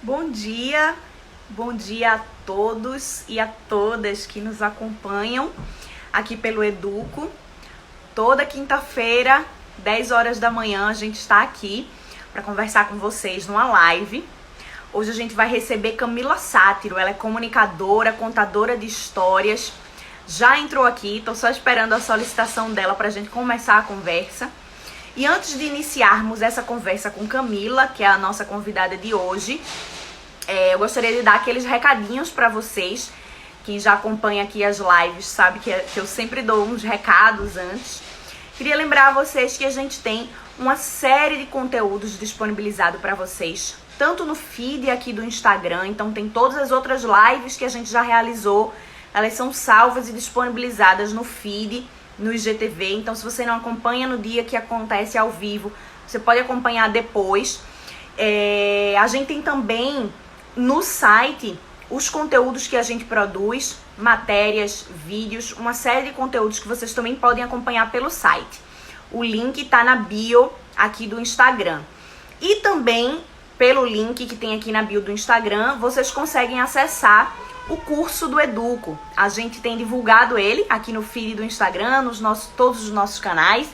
Bom dia a todos e a todas que nos acompanham aqui pelo Educo. Toda quinta-feira, 10 horas da manhã, a gente está aqui para conversar com vocês numa live. Hoje a gente vai receber Camila Sátiro, ela é comunicadora, contadora de histórias. Já entrou aqui, estou só esperando a solicitação dela para a gente começar a conversa. E antes de iniciarmos essa conversa com Camila, que é a nossa convidada de hoje, eu gostaria de dar aqueles recadinhos para vocês. Quem já acompanha aqui as lives sabe que eu sempre dou uns recados antes. Queria lembrar a vocês que a gente tem uma série de conteúdos disponibilizado para vocês, tanto no feed aqui do Instagram, então tem todas as outras lives que a gente já realizou, elas são salvas e disponibilizadas no feed, no IGTV. Então, se você não acompanha no dia que acontece ao vivo, você pode acompanhar depois. A gente tem também no site os conteúdos que a gente produz, matérias, vídeos, uma série de conteúdos que vocês também podem acompanhar pelo site. O link está na bio aqui do Instagram. E também, pelo link que tem aqui na bio do Instagram, vocês conseguem acessar o curso do Educo. A gente tem divulgado ele aqui no feed do Instagram, todos os nossos canais.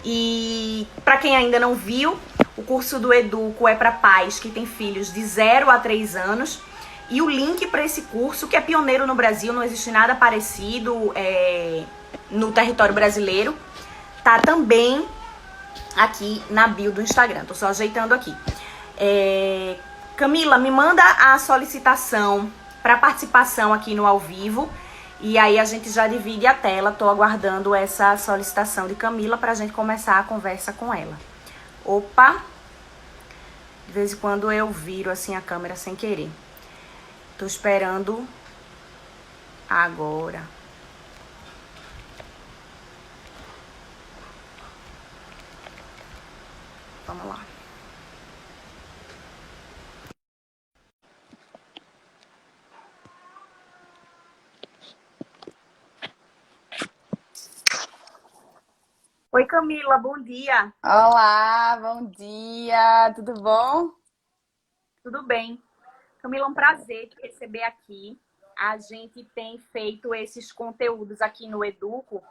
E para quem ainda não viu, o curso do Educo é para pais que têm filhos de 0 a 3 anos. E o link para esse curso, que é pioneiro no Brasil, não existe nada parecido no território brasileiro, tá também aqui na bio do Instagram. Tô só ajeitando aqui. Camila, me manda a solicitação para participação aqui no ao vivo. E aí a gente já divide a tela. Tô aguardando essa solicitação de Camila para a gente começar a conversa com ela. Opa! De vez em quando eu viro assim a câmera sem querer. Tô esperando agora. Vamos lá. Oi, Camila, bom dia. Olá, bom dia, tudo bom? Tudo bem? Camila, é um prazer te receber aqui. A gente tem feito esses conteúdos aqui no Educo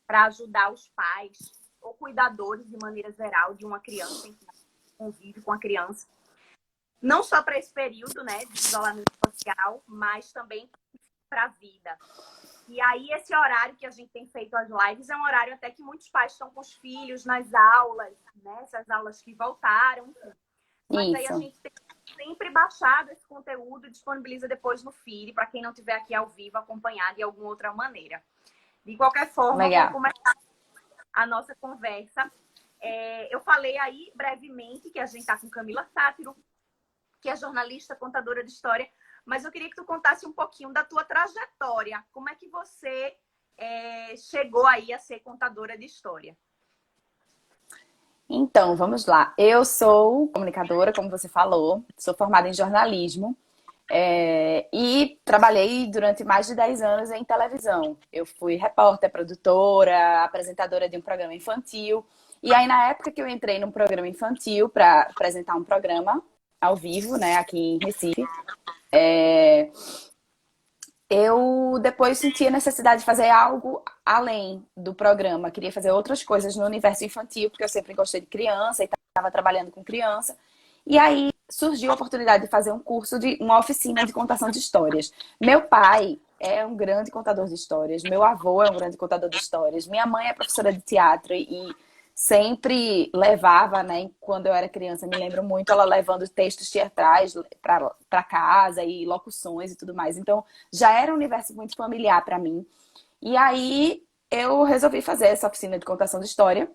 para ajudar os pais ou cuidadores de maneira geral de uma criança que convive com a criança. Não só para esse período, né, de isolamento social, mas também para a vida. E aí, esse horário que a gente tem feito as lives é um horário até que muitos pais estão com os filhos nas aulas, né? Essas aulas que voltaram, enfim. Mas aí a Isso, gente tem sempre baixado esse conteúdo e disponibiliza depois no feed, para quem não estiver aqui ao vivo, acompanhar de alguma outra maneira. De qualquer forma, vamos legal. começar a nossa conversa. Eu falei aí brevemente que a gente está com Camila Sátiro, que é jornalista, contadora de história, mas eu queria que tu contasse um pouquinho da tua trajetória. Como é que você chegou aí a ser contadora de história? Então, vamos lá. Eu sou comunicadora, como você falou, sou formada em jornalismo e trabalhei durante mais de 10 anos em televisão. Eu fui repórter, produtora, apresentadora de um programa infantil. E aí, na época que eu entrei num programa infantil para apresentar um programa ao vivo, né, aqui em Recife, eu depois senti a necessidade de fazer algo além do programa. Queria fazer outras coisas no universo infantil, porque eu sempre gostei de criança e estava trabalhando com criança. E aí surgiu a oportunidade de fazer um curso de uma oficina de contação de histórias. Meu pai é um grande contador de histórias, meu avô é um grande contador de histórias, minha mãe é professora de teatro e sempre levava, né, quando eu era criança, me lembro muito ela levando textos teatrais para casa e locuções e tudo mais. Então, já era um universo muito familiar para mim. E aí eu resolvi fazer essa oficina de contação de história.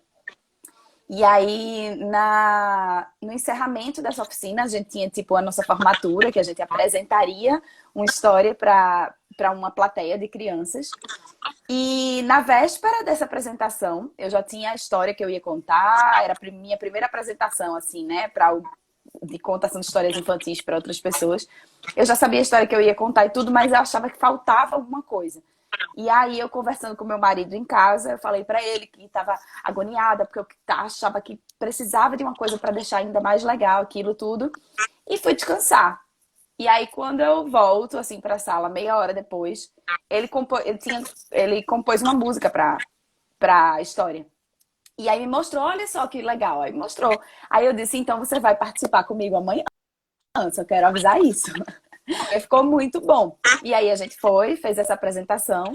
E aí, no encerramento dessa oficina, a gente tinha tipo a nossa formatura, que a gente apresentaria uma história para uma plateia de crianças. E na véspera dessa apresentação, eu já tinha a história que eu ia contar, era a minha primeira apresentação, assim, né, de contação de histórias infantis para outras pessoas. Eu já sabia a história que eu ia contar e tudo, mas eu achava que faltava alguma coisa. E aí, eu conversando com meu marido em casa, eu falei pra ele que estava agoniada, porque eu achava que precisava de uma coisa para deixar ainda mais legal aquilo tudo. E fui descansar. E aí, quando eu volto, assim, pra sala, meia hora depois, ele compôs uma música pra história. E aí me mostrou, olha só que legal, aí me mostrou. Aí eu disse, então você vai participar comigo amanhã, só quero avisar isso. Aí ficou muito bom. E aí a gente fez essa apresentação,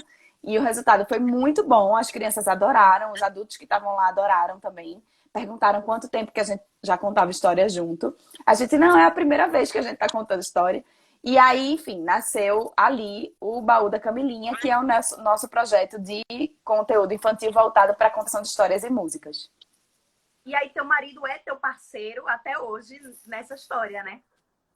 e o resultado foi muito bom. As crianças adoraram, os adultos que estavam lá adoraram também. Perguntaram quanto tempo que a gente já contava história junto. A gente não é a primeira vez que a gente está contando história. E aí, enfim, nasceu ali o Baú da Camilinha, que é o nosso projeto de conteúdo infantil voltado para a contação de histórias e músicas. E aí teu marido é teu parceiro até hoje nessa história, né?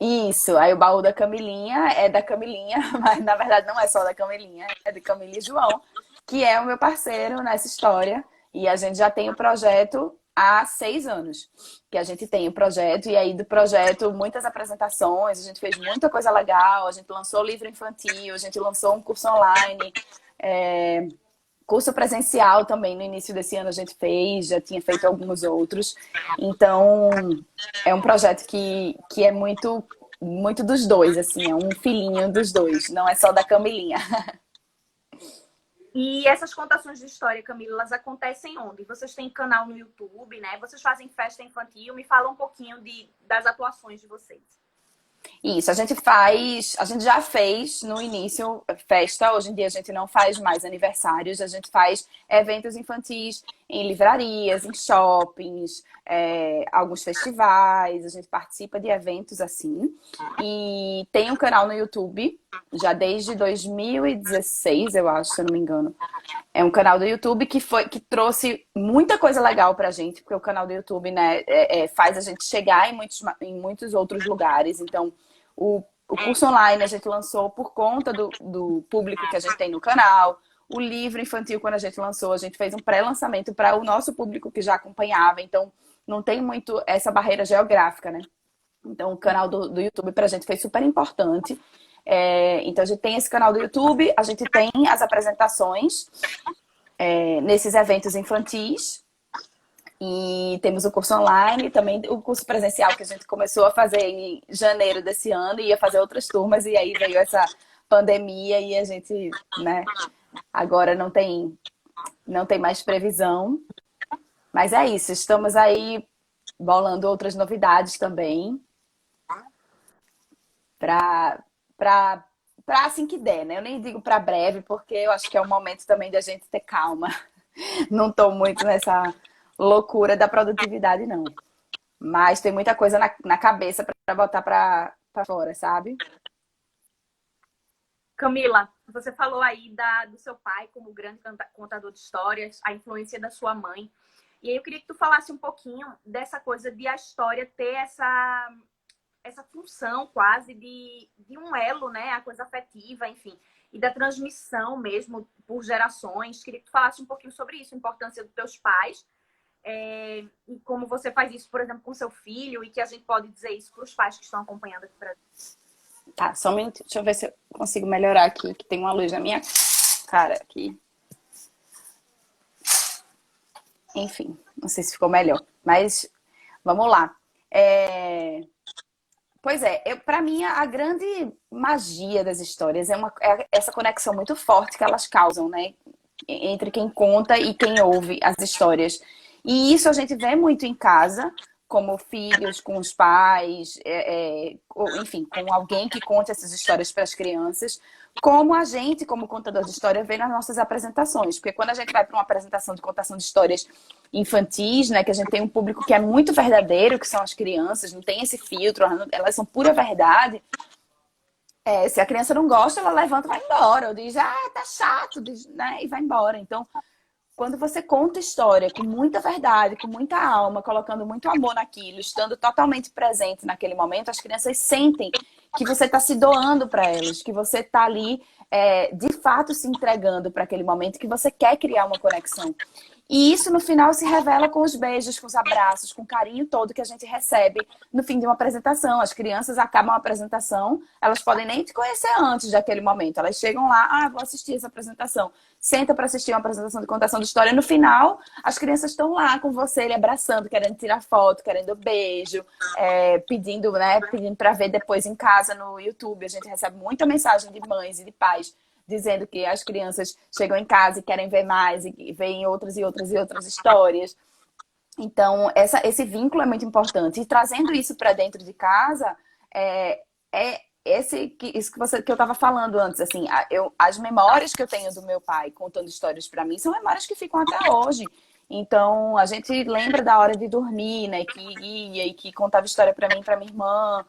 Isso, aí o Baú da Camilinha é da Camilinha, mas na verdade não é só da Camilinha, é de Camila e João, que é o meu parceiro nessa história. E a gente já tem o projeto há 6 anos que a gente tem o projeto, e aí do projeto muitas apresentações, a gente fez muita coisa legal, a gente lançou livro infantil, a gente lançou um curso online, curso presencial também no início desse ano a gente fez, já tinha feito alguns outros. Então, é um projeto que é muito, muito dos dois, assim, é um filhinho dos dois, não é só da Camilinha. E essas contações de história, Camila, elas acontecem onde? Vocês têm canal no YouTube, né? Vocês fazem festa infantil. Me fala um pouquinho das atuações de vocês. Isso, a gente já fez no início festa, hoje em dia a gente não faz mais aniversários, a gente faz eventos infantis em livrarias, em shoppings, alguns festivais, a gente participa de eventos assim. E tem um canal no YouTube, já desde 2016, eu acho, se eu não me engano. É um canal do YouTube que trouxe muita coisa legal pra gente, porque o canal do YouTube, né, faz a gente chegar em muitos outros lugares. Então, o curso online a gente lançou por conta do público que a gente tem no canal. O livro infantil, quando a gente lançou, a gente fez um pré-lançamento para o nosso público que já acompanhava. Então, não tem muito essa barreira geográfica, né? Então, o canal do YouTube pra gente foi super importante. Então, a gente tem esse canal do YouTube, a gente tem as apresentações nesses eventos infantis. E temos o curso online, também o curso presencial que a gente começou a fazer em janeiro desse ano, e ia fazer outras turmas, e aí veio essa pandemia e a gente, né, agora não tem mais previsão. Mas é isso, estamos aí bolando outras novidades também para assim que der, né? Eu nem digo para breve, porque eu acho que é o momento também de a gente ter calma. Não estou muito nessa loucura da produtividade, não. Mas tem muita coisa na cabeça para botar para fora, sabe? Camila, você falou aí do seu pai como grande contador de histórias, a influência da sua mãe. E aí eu queria que tu falasse um pouquinho dessa coisa de a história ter essa função quase de um elo, né? A coisa afetiva, enfim. E da transmissão mesmo por gerações. Queria que tu falasse um pouquinho sobre isso, a importância dos teus pais. E como você faz isso, por exemplo, com seu filho, e que a gente pode dizer isso para os pais que estão acompanhando aqui para Tá, só um minuto. Deixa eu ver se eu consigo melhorar aqui, que tem uma luz na minha cara aqui. Enfim, não sei se ficou melhor, mas vamos lá. Pois para mim, a grande magia das histórias é essa conexão muito forte que elas causam, né? Entre quem conta e quem ouve as histórias. E isso a gente vê muito em casa, como filhos, com os pais, enfim, com alguém que conta essas histórias para as crianças, como a gente, como contador de história, vê nas nossas apresentações. Porque quando a gente vai para uma apresentação de contação de histórias infantis, né, que a gente tem um público que é muito verdadeiro, que são as crianças, não tem esse filtro, elas são pura verdade. Se a criança não gosta, ela levanta e vai embora. Ou diz, tá chato, né, e vai embora. Então, quando você conta história com muita verdade, com muita alma, colocando muito amor naquilo, estando totalmente presente naquele momento, as crianças sentem que você está se doando para elas, que você está ali, de fato, se entregando para aquele momento, que você quer criar uma conexão. E isso no final se revela com os beijos, com os abraços, com o carinho todo que a gente recebe no fim de uma apresentação. As crianças acabam a apresentação, elas podem nem te conhecer antes daquele momento. Elas chegam lá, vou assistir essa apresentação. Senta para assistir uma apresentação de contação de história. No final, as crianças estão lá com você, ele abraçando, querendo tirar foto, querendo beijo, pedindo, né, pedindo para ver depois em casa no YouTube. A gente recebe muita mensagem de mães e de pais dizendo que as crianças chegam em casa e querem ver mais e veem outras e outras e outras histórias. Então, esse vínculo é muito importante. E trazendo isso para dentro de casa, isso que eu estava falando antes, assim, as memórias que eu tenho do meu pai contando histórias para mim são memórias que ficam até hoje. Então, a gente lembra da hora de dormir, né? Que ia e que contava história para mim, para minha irmã,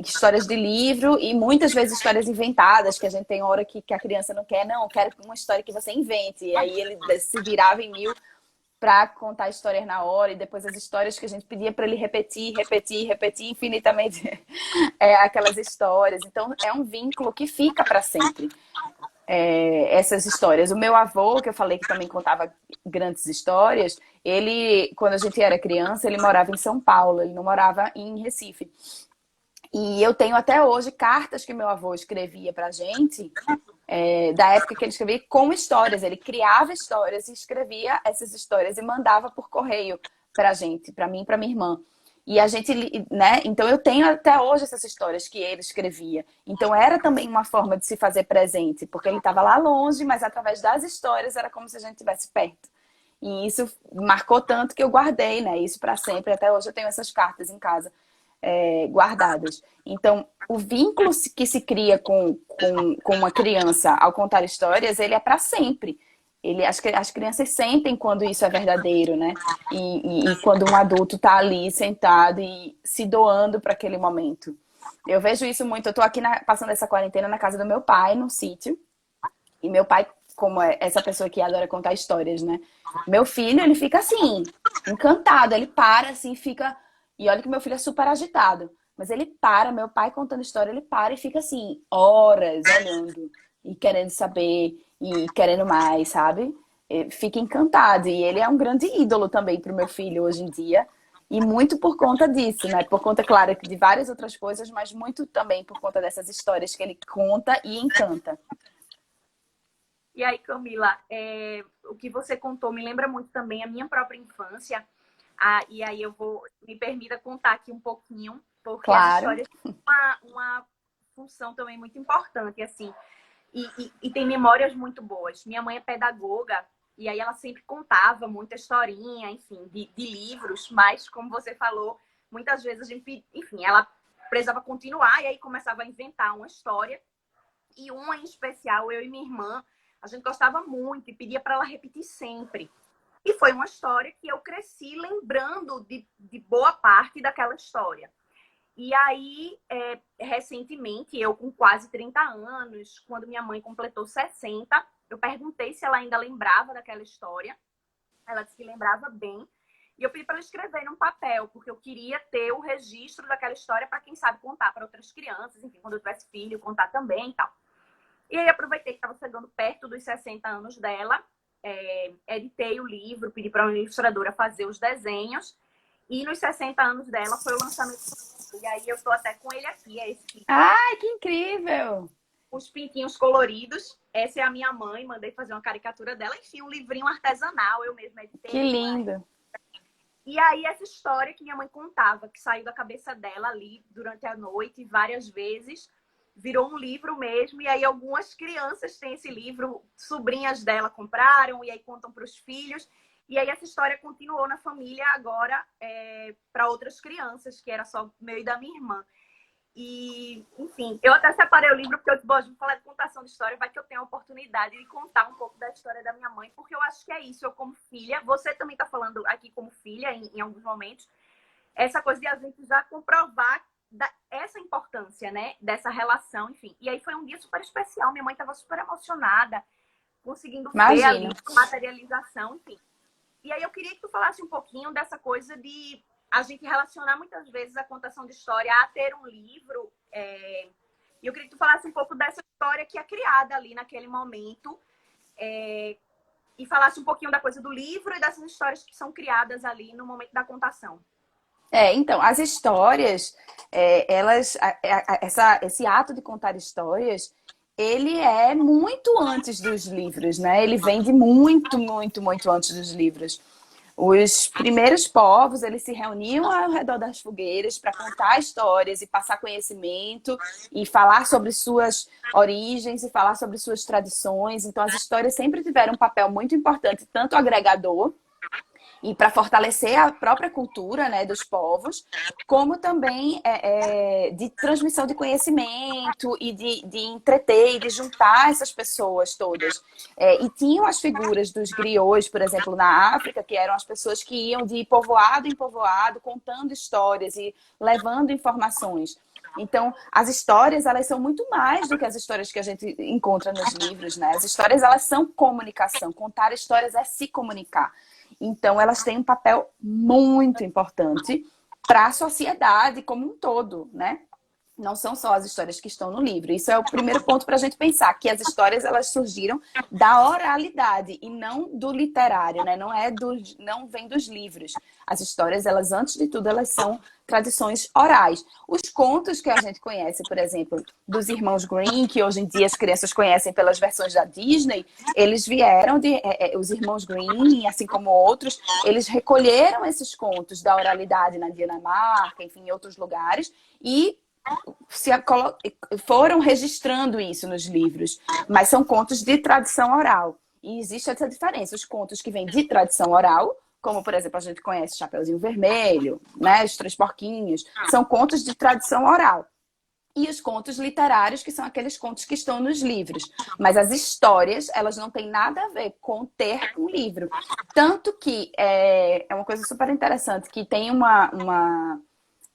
histórias de livro e muitas vezes histórias inventadas, que a gente tem hora que a criança não quer, não, quero uma história que você invente. E aí ele se virava em mil para contar histórias na hora, e depois as histórias que a gente pedia para ele repetir infinitamente aquelas histórias. Então é um vínculo que fica para sempre. Essas histórias. O meu avô, que eu falei que também contava grandes histórias, ele, quando a gente era criança, ele morava em São Paulo, ele não morava em Recife. E eu tenho até hoje cartas que meu avô escrevia pra gente, da época que ele escrevia com histórias. Ele criava histórias e escrevia essas histórias e mandava por correio pra gente, pra mim e pra minha irmã. E a gente, né? Então eu tenho até hoje essas histórias que ele escrevia. Então era também uma forma de se fazer presente, porque ele estava lá longe, mas através das histórias era como se a gente estivesse perto. E isso marcou tanto que eu guardei, né? Isso para sempre. Até hoje eu tenho essas cartas em casa, guardadas. Então, o vínculo que se cria com uma criança ao contar histórias, ele é para sempre. As crianças sentem quando isso é verdadeiro, né? E quando um adulto está ali sentado e se doando para aquele momento. Eu vejo isso muito. Eu estou aqui passando essa quarentena na casa do meu pai, no sítio. E meu pai, como é essa pessoa que adora contar histórias, né? Meu filho, ele fica assim, encantado. Ele para, assim, fica... E olha que meu filho é super agitado. Mas ele para, meu pai contando história, ele para e fica assim, horas olhando. E querendo saber, e querendo mais, sabe? Fica encantado. E ele é um grande ídolo também pro meu filho hoje em dia. E muito por conta disso, né? Por conta, claro, de várias outras coisas, mas muito também por conta dessas histórias que ele conta e encanta. E aí, Camila, o que você contou me lembra muito também a minha própria infância. E aí me permita contar aqui um pouquinho, porque as Claro. histórias têm uma função também muito importante, assim. E tem memórias muito boas. Minha mãe é pedagoga, e aí ela sempre contava muita historinha, enfim, de livros, mas, como você falou, muitas vezes a gente, enfim, ela precisava continuar, e aí começava a inventar uma história. E uma em especial, eu e minha irmã, a gente gostava muito e pedia para ela repetir sempre. E foi uma história que eu cresci lembrando de boa parte daquela história. E aí, recentemente, eu com quase 30 anos, quando minha mãe completou 60, eu perguntei se ela ainda lembrava daquela história. Ela disse que lembrava bem. E eu pedi para ela escrever num papel, porque eu queria ter o registro daquela história para quem sabe contar para outras crianças, enfim, quando eu tivesse filho, contar também e tal. E aí aproveitei que estava chegando perto dos 60 anos dela, editei o livro, pedi para uma ilustradora fazer os desenhos, e nos 60 anos dela foi o lançamento. E aí eu estou até com ele aqui, esse aqui. Ai, que incrível! Os pintinhos coloridos. Essa é a minha mãe, mandei fazer uma caricatura dela. Enfim, um livrinho artesanal, eu mesma editei. Que lindo! E aí essa história que minha mãe contava, que saiu da cabeça dela ali durante a noite, várias vezes, virou um livro mesmo. E aí algumas crianças têm esse livro, sobrinhas dela compraram, e aí contam para os filhos. E aí essa história continuou na família agora para outras crianças, que era só meu e da minha irmã. E, enfim, eu até separei o livro porque eu disse, vou falar de contação de história, vai que eu tenho a oportunidade de contar um pouco da história da minha mãe, porque eu acho que é isso, eu como filha, você também está falando aqui como filha em alguns momentos, essa coisa de a gente já comprovar essa importância, né, dessa relação, enfim. E aí foi um dia super especial, minha mãe estava super emocionada, conseguindo ver ali a materialização, enfim. E aí eu queria que tu falasse um pouquinho dessa coisa de a gente relacionar muitas vezes a contação de história a ter um livro. E eu queria que tu falasse um pouco dessa história que é criada ali naquele momento. E e falasse um pouquinho da coisa do livro e dessas histórias que são criadas ali no momento da contação. Então, as histórias, esse ato de contar histórias, ele é muito antes dos livros, né? Ele vem de muito, muito, muito antes dos livros. Os primeiros povos, eles se reuniam ao redor das fogueiras para contar histórias e passar conhecimento e falar sobre suas origens e falar sobre suas tradições. Então, as histórias sempre tiveram um papel muito importante, tanto agregador e para fortalecer a própria cultura, né, dos povos, como também de transmissão de conhecimento e de entreter e de juntar essas pessoas todas. E tinham as figuras dos griots, por exemplo, na África, que eram as pessoas que iam de povoado em povoado, contando histórias e levando informações. Então, as histórias, elas são muito mais do que as histórias que a gente encontra nos livros, né? As histórias, elas são comunicação. Contar histórias é se comunicar. Então, elas têm um papel muito importante para a sociedade como um todo, né? Não são só as histórias que estão no livro. Isso é o primeiro ponto para a gente pensar, que as histórias, elas surgiram da oralidade e não do literário, né? Não vem dos livros. As histórias, elas, antes de tudo, elas são tradições orais. Os contos que a gente conhece, por exemplo, dos irmãos Grimm, que hoje em dia as crianças conhecem pelas versões da Disney, eles vieram os irmãos Grimm, assim como outros, eles recolheram esses contos da oralidade na Dinamarca, enfim, em outros lugares, e foram registrando isso nos livros, mas são contos de tradição oral. E existe essa diferença. Os contos que vêm de tradição oral, como, por exemplo, a gente conhece Chapeuzinho Vermelho, né, Os Três Porquinhos, são contos de tradição oral. E os contos literários, que são aqueles contos que estão nos livros. Mas as histórias, elas não têm nada a ver com ter um livro. Tanto que é uma coisa super interessante, que tem uma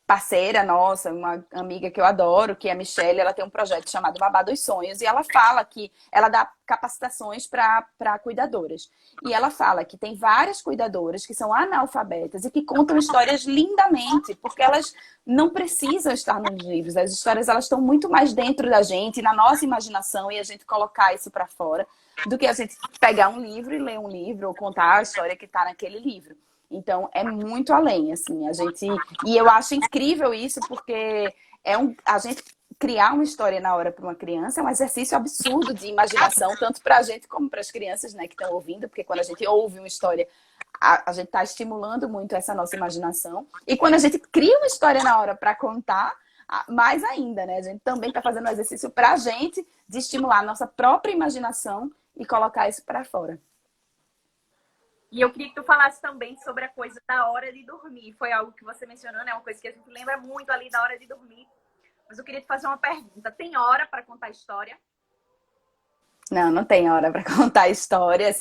parceira nossa, uma amiga que eu adoro, que é a Michelle, ela tem um projeto chamado Babá dos Sonhos, e ela fala que ela dá capacitações para cuidadoras. E ela fala que tem várias cuidadoras que são analfabetas e que contam histórias lindamente, porque elas não precisam estar nos livros. As histórias, elas estão muito mais dentro da gente, na nossa imaginação, e a gente colocar isso para fora, do que a gente pegar um livro e ler um livro, ou contar a história que está naquele livro. Então, é muito além, assim, E eu acho incrível isso, porque a gente criar uma história na hora para uma criança é um exercício absurdo de imaginação, tanto para a gente como para as crianças, né, que estão ouvindo, porque quando a gente ouve uma história, a gente está estimulando muito essa nossa imaginação. E quando a gente cria uma história na hora para contar, mais ainda, né? A gente também está fazendo um exercício para a gente de estimular a nossa própria imaginação e colocar isso para fora. E eu queria que tu falasse também sobre a coisa da hora de dormir. Foi algo que você mencionou, né? Uma coisa que a gente lembra muito ali da hora de dormir. Mas eu queria te fazer uma pergunta. Tem hora para contar história? Não tem hora para contar história.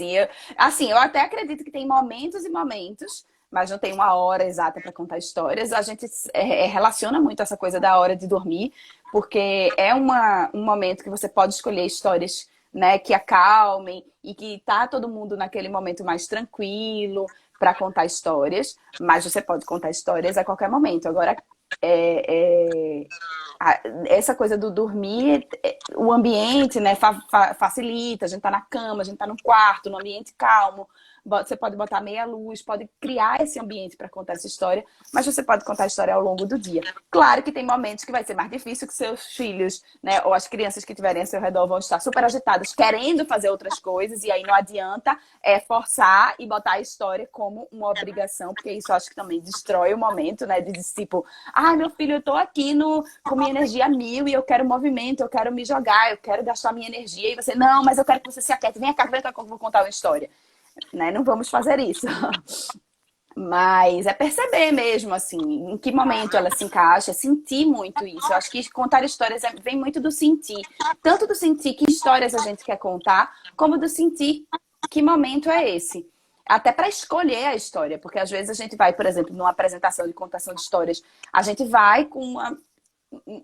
Eu até acredito que tem momentos e momentos, mas não tem uma hora exata para contar histórias. A gente relaciona muito essa coisa da hora de dormir, porque é um momento que você pode escolher histórias, né, que acalmem e que tá todo mundo naquele momento mais tranquilo para contar histórias, mas você pode contar histórias a qualquer momento. Agora, essa coisa do dormir, o ambiente, né, facilita, a gente tá na cama, a gente tá no quarto, no ambiente calmo, você pode botar meia luz, pode criar esse ambiente para contar essa história, mas você pode contar a história ao longo do dia. Claro que tem momentos que vai ser mais difícil, que seus filhos, né, ou as crianças que estiverem ao seu redor vão estar super agitadas, querendo fazer outras coisas, e aí não adianta forçar e botar a história como uma obrigação, porque isso eu acho que também destrói o momento, né, de tipo, meu filho, eu tô aqui com minha energia 1000 e eu quero movimento, eu quero me jogar, eu quero gastar minha energia, e você, não, mas eu quero que você se aquiete, vem cá que eu vou contar uma história. Né? Não vamos fazer isso. Mas é perceber mesmo, assim, em que momento ela se encaixa, sentir muito isso. Eu acho que contar histórias vem muito do sentir. Tanto do sentir que histórias a gente quer contar, como do sentir que momento é esse. Até para escolher a história, porque às vezes a gente vai, por exemplo, numa apresentação de contação de histórias, a gente vai com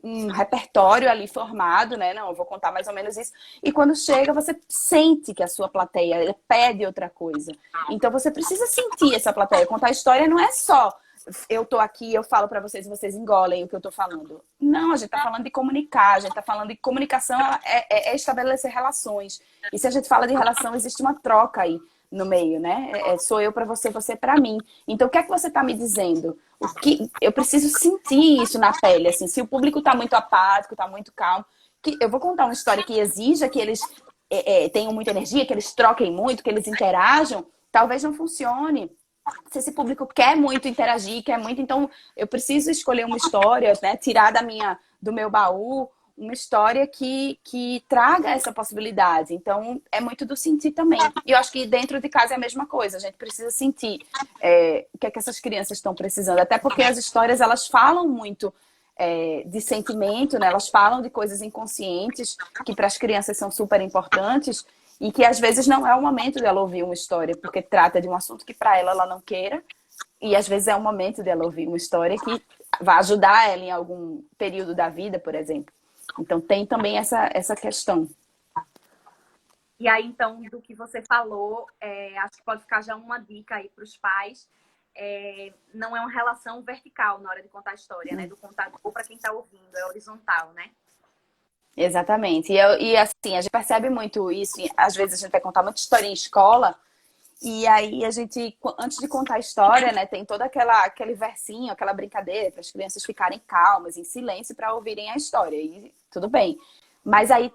um repertório ali formado, né? Não, eu vou contar mais ou menos isso. E quando chega, você sente que a sua plateia pede outra coisa. Então você precisa sentir essa plateia. Contar história não é só eu tô aqui, eu falo pra vocês e vocês engolem o que eu tô falando. Não, a gente tá falando de comunicar, a gente tá falando de comunicação, é estabelecer relações. E se a gente fala de relação, existe uma troca aí. no meio, né? Sou eu para você, você para mim. Então, o que é que você está me dizendo? O que eu preciso sentir isso na pele, assim. Se o público está muito apático, está muito calmo, que eu vou contar uma história que exija que eles tenham muita energia, que eles troquem muito, que eles interajam, talvez não funcione. Se esse público quer muito interagir, quer muito, então eu preciso escolher uma história, né? Tirar do meu baú uma história que traga essa possibilidade. Então, é muito do sentir também. E eu acho que dentro de casa é a mesma coisa. A gente precisa sentir o que é que essas crianças estão precisando. Até porque as histórias, elas falam muito de sentimento, né? Elas falam de coisas inconscientes que para as crianças são super importantes e que às vezes não é o momento dela ouvir uma história, porque trata de um assunto que para ela não queira, e às vezes é o momento dela ouvir uma história que vai ajudar ela em algum período da vida, por exemplo. Então tem também essa questão. E aí, então, do que você falou, acho que pode ficar já uma dica aí para os pais. Não é uma relação vertical na hora de contar a história, né? Do contador para quem está ouvindo, é horizontal, né? Exatamente. E assim, a gente percebe muito isso. Às vezes a gente vai contar muita história em escola, e aí a gente, antes de contar a história, né, tem todo aquele versinho, aquela brincadeira para as crianças ficarem calmas, em silêncio, para ouvirem a história. E tudo bem. Mas aí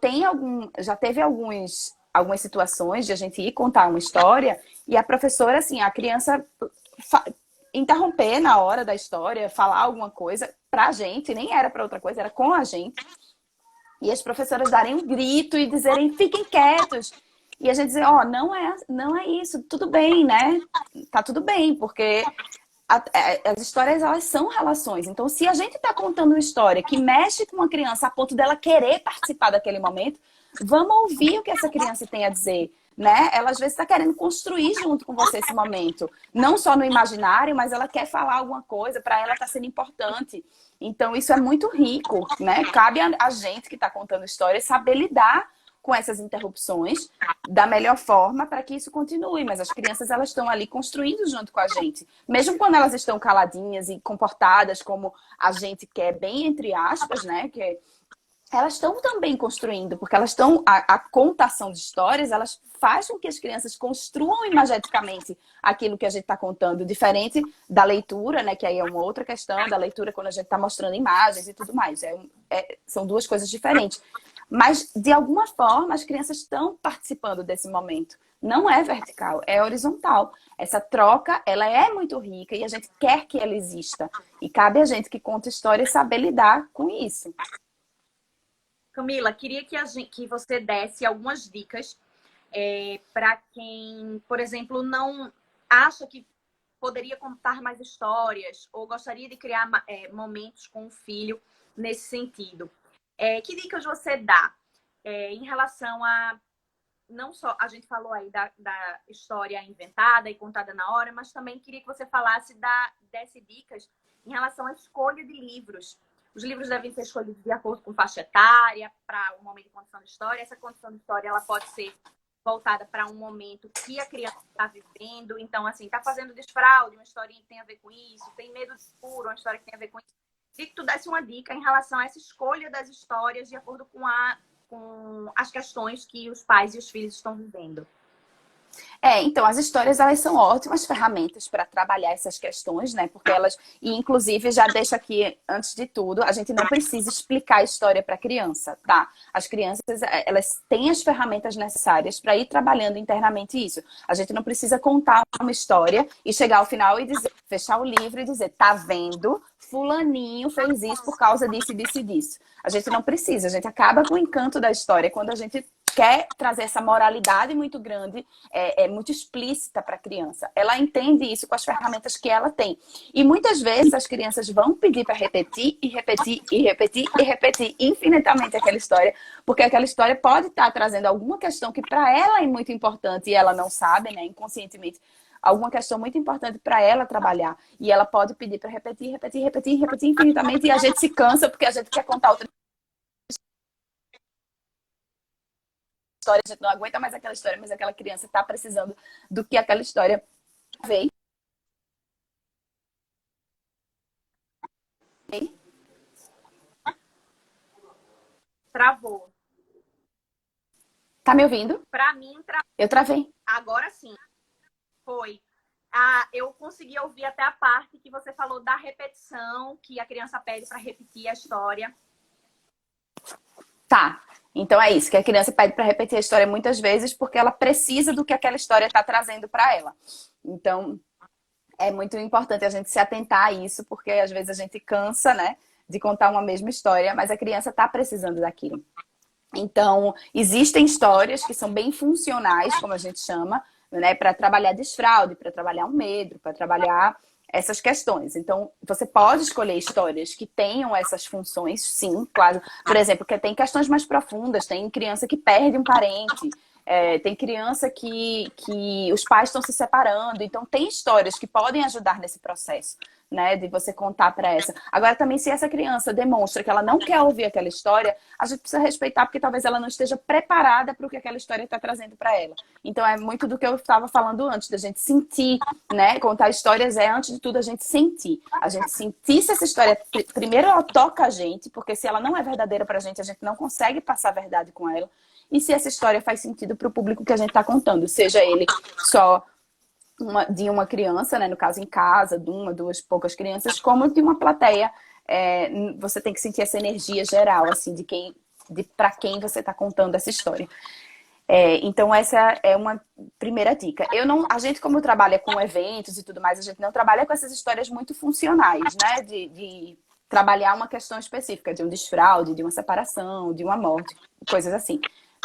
já teve algumas situações de a gente ir contar uma história e a professora, assim, a criança interromper na hora da história, falar alguma coisa pra gente, nem era para outra coisa, era com a gente. E as professoras darem um grito e dizerem, fiquem quietos. E a gente dizer, não é isso, tudo bem, né? Tá tudo bem, porque as histórias, elas são relações. Então, se a gente tá contando uma história que mexe com uma criança a ponto dela querer participar daquele momento, vamos ouvir o que essa criança tem a dizer, né? Ela às vezes está querendo construir junto com você esse momento. Não só no imaginário, mas ela quer falar alguma coisa, para ela tá sendo importante. Então, isso é muito rico, né? Cabe a gente que está contando histórias saber lidar com essas interrupções da melhor forma para que isso continue. Mas as crianças, elas estão ali construindo junto com a gente. Mesmo quando elas estão caladinhas e comportadas como a gente quer, bem entre aspas, né? Elas estão também construindo, porque elas estão. A contação de histórias, elas faz com que as crianças construam imageticamente aquilo que a gente está contando, diferente da leitura, né? Que aí é uma outra questão, da leitura quando a gente está mostrando imagens e tudo mais. São duas coisas diferentes. Mas, de alguma forma, as crianças estão participando desse momento. Não é vertical, é horizontal. Essa troca, ela é muito rica e a gente quer que ela exista. E cabe a gente que conta histórias saber lidar com isso. Camila, queria que você desse algumas dicas para quem, por exemplo, não acha que poderia contar mais histórias ou gostaria de criar momentos com o filho nesse sentido. Que dicas você dá em relação a, não só a gente falou aí da história inventada e contada na hora, mas também queria que você desse dicas em relação à escolha de livros. Os livros devem ser escolhidos de acordo com faixa etária, para o momento de condição de história. Essa condição de história, ela pode ser voltada para um momento que a criança está vivendo. Então, assim, está fazendo desfraude, uma historinha que tem a ver com isso, tem medo de escuro, uma história que tem a ver com isso. Queria que tu desse uma dica em relação a essa escolha das histórias de acordo com as questões que os pais e os filhos estão vivendo. Então, as histórias, elas são ótimas ferramentas para trabalhar essas questões, né? Porque e inclusive, já deixo aqui, antes de tudo, a gente não precisa explicar a história para a criança, tá? As crianças, elas têm as ferramentas necessárias para ir trabalhando internamente isso. A gente não precisa contar uma história e chegar ao final e fechar o livro e dizer, tá vendo? Fulaninho fez isso por causa disso, disso e disso. A gente não precisa, a gente acaba com o encanto da história quando a gente quer trazer essa moralidade muito grande, muito explícita para a criança. Ela entende isso com as ferramentas que ela tem. E muitas vezes as crianças vão pedir para repetir e repetir e repetir e repetir infinitamente aquela história, porque aquela história pode estar trazendo alguma questão que para ela é muito importante e ela não sabe, né, inconscientemente, alguma questão muito importante para ela trabalhar. E ela pode pedir para repetir, repetir, repetir, repetir infinitamente e a gente se cansa porque a gente quer contar outra história, a gente não aguenta mais aquela história, mas aquela criança está precisando do que aquela história veio. Travou. Tá me ouvindo? Para mim, Eu travei. agora sim. Foi. Eu consegui ouvir até a parte que você falou da repetição, que a criança pede para repetir a história. Tá. Então é isso, que a criança pede para repetir a história muitas vezes porque ela precisa do que aquela história está trazendo para ela. Então, é muito importante a gente se atentar a isso, porque às vezes a gente cansa, né, de contar uma mesma história, mas a criança está precisando daquilo. Então, existem histórias que são bem funcionais, como a gente chama, né, para trabalhar desfraude, para trabalhar o medo, para trabalhar essas questões. Então, você pode escolher histórias que tenham essas funções, sim, claro. Por exemplo, que tem questões mais profundas, tem criança que perde um parente, tem criança que os pais estão se separando. Então, tem histórias que podem ajudar nesse processo, né, de você contar para essa. Agora, também, se essa criança demonstra que ela não quer ouvir aquela história, a gente precisa respeitar, porque talvez ela não esteja preparada para o que aquela história está trazendo para ela. Então, é muito do que eu estava falando antes, da gente sentir, né? Contar histórias antes de tudo, a gente sentir. A gente sentir se essa história, primeiro, ela toca a gente, porque se ela não é verdadeira para a gente não consegue passar a verdade com ela. E se essa história faz sentido para o público que a gente está contando, seja ele só de uma criança, né, no caso em casa, de uma, duas, poucas crianças, como de uma plateia. Você tem que sentir essa energia geral, assim, para quem você está contando essa história. Então essa é uma primeira dica. A gente, como trabalha com eventos e tudo mais, a gente não trabalha com essas histórias muito funcionais, né, de trabalhar uma questão específica, de um desfraude, de uma separação, de uma morte, coisas assim.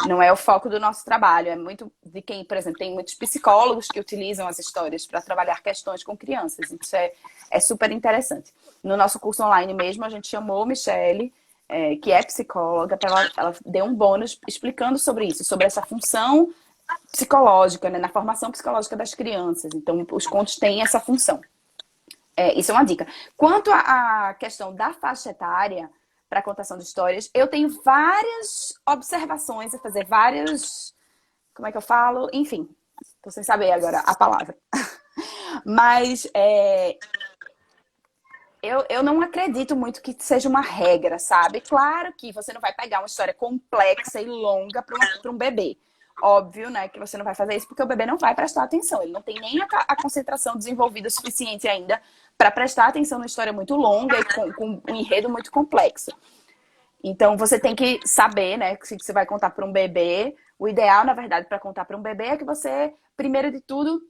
Não é o foco do nosso trabalho. É muito de quem, por exemplo, tem muitos psicólogos que utilizam as histórias para trabalhar questões com crianças. Isso é super interessante. No nosso curso online mesmo, a gente chamou Michele, que é psicóloga, ela deu um bônus explicando sobre isso, sobre essa função psicológica, né, na formação psicológica das crianças. Então, os contos têm essa função. Isso é uma dica. Quanto à questão da faixa etária, para a contação de histórias, eu tenho várias observações a fazer, várias... Como é que eu falo? Enfim, tô sem saber agora a palavra. Mas eu não acredito muito que seja uma regra, sabe? Claro que você não vai pegar uma história complexa e longa para um bebê. Óbvio, né, que você não vai fazer isso porque o bebê não vai prestar atenção. Ele não tem nem a concentração desenvolvida o suficiente ainda para prestar atenção numa história muito longa e com um enredo muito complexo. Então, você tem que saber, né, que se você vai contar para um bebê, o ideal, na verdade, para contar para um bebê é que você, primeiro de tudo,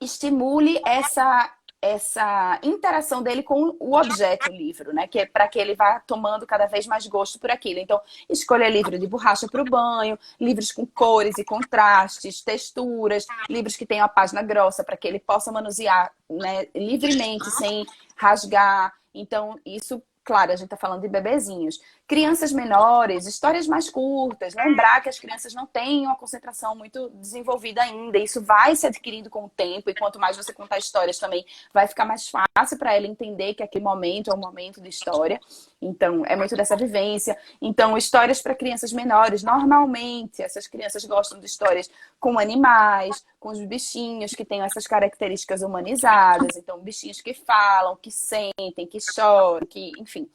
estimule essa interação dele com o objeto, o livro, né? Que é para que ele vá tomando cada vez mais gosto por aquilo. Então, escolha livro de borracha para o banho, livros com cores e contrastes, texturas, livros que tenham a página grossa para que ele possa manusear, né, livremente, sem rasgar. Então, isso, claro, a gente está falando de bebezinhos. Crianças menores, histórias mais curtas, lembrar que as crianças não têm uma concentração muito desenvolvida ainda. Isso vai se adquirindo com o tempo e quanto mais você contar histórias também, vai ficar mais fácil para ela entender que aquele momento é um momento de história. Então, é muito dessa vivência. Então, histórias para crianças menores, normalmente essas crianças gostam de histórias com animais, com os bichinhos que têm essas características humanizadas. Então, bichinhos que falam, que sentem, que choram, que, enfim...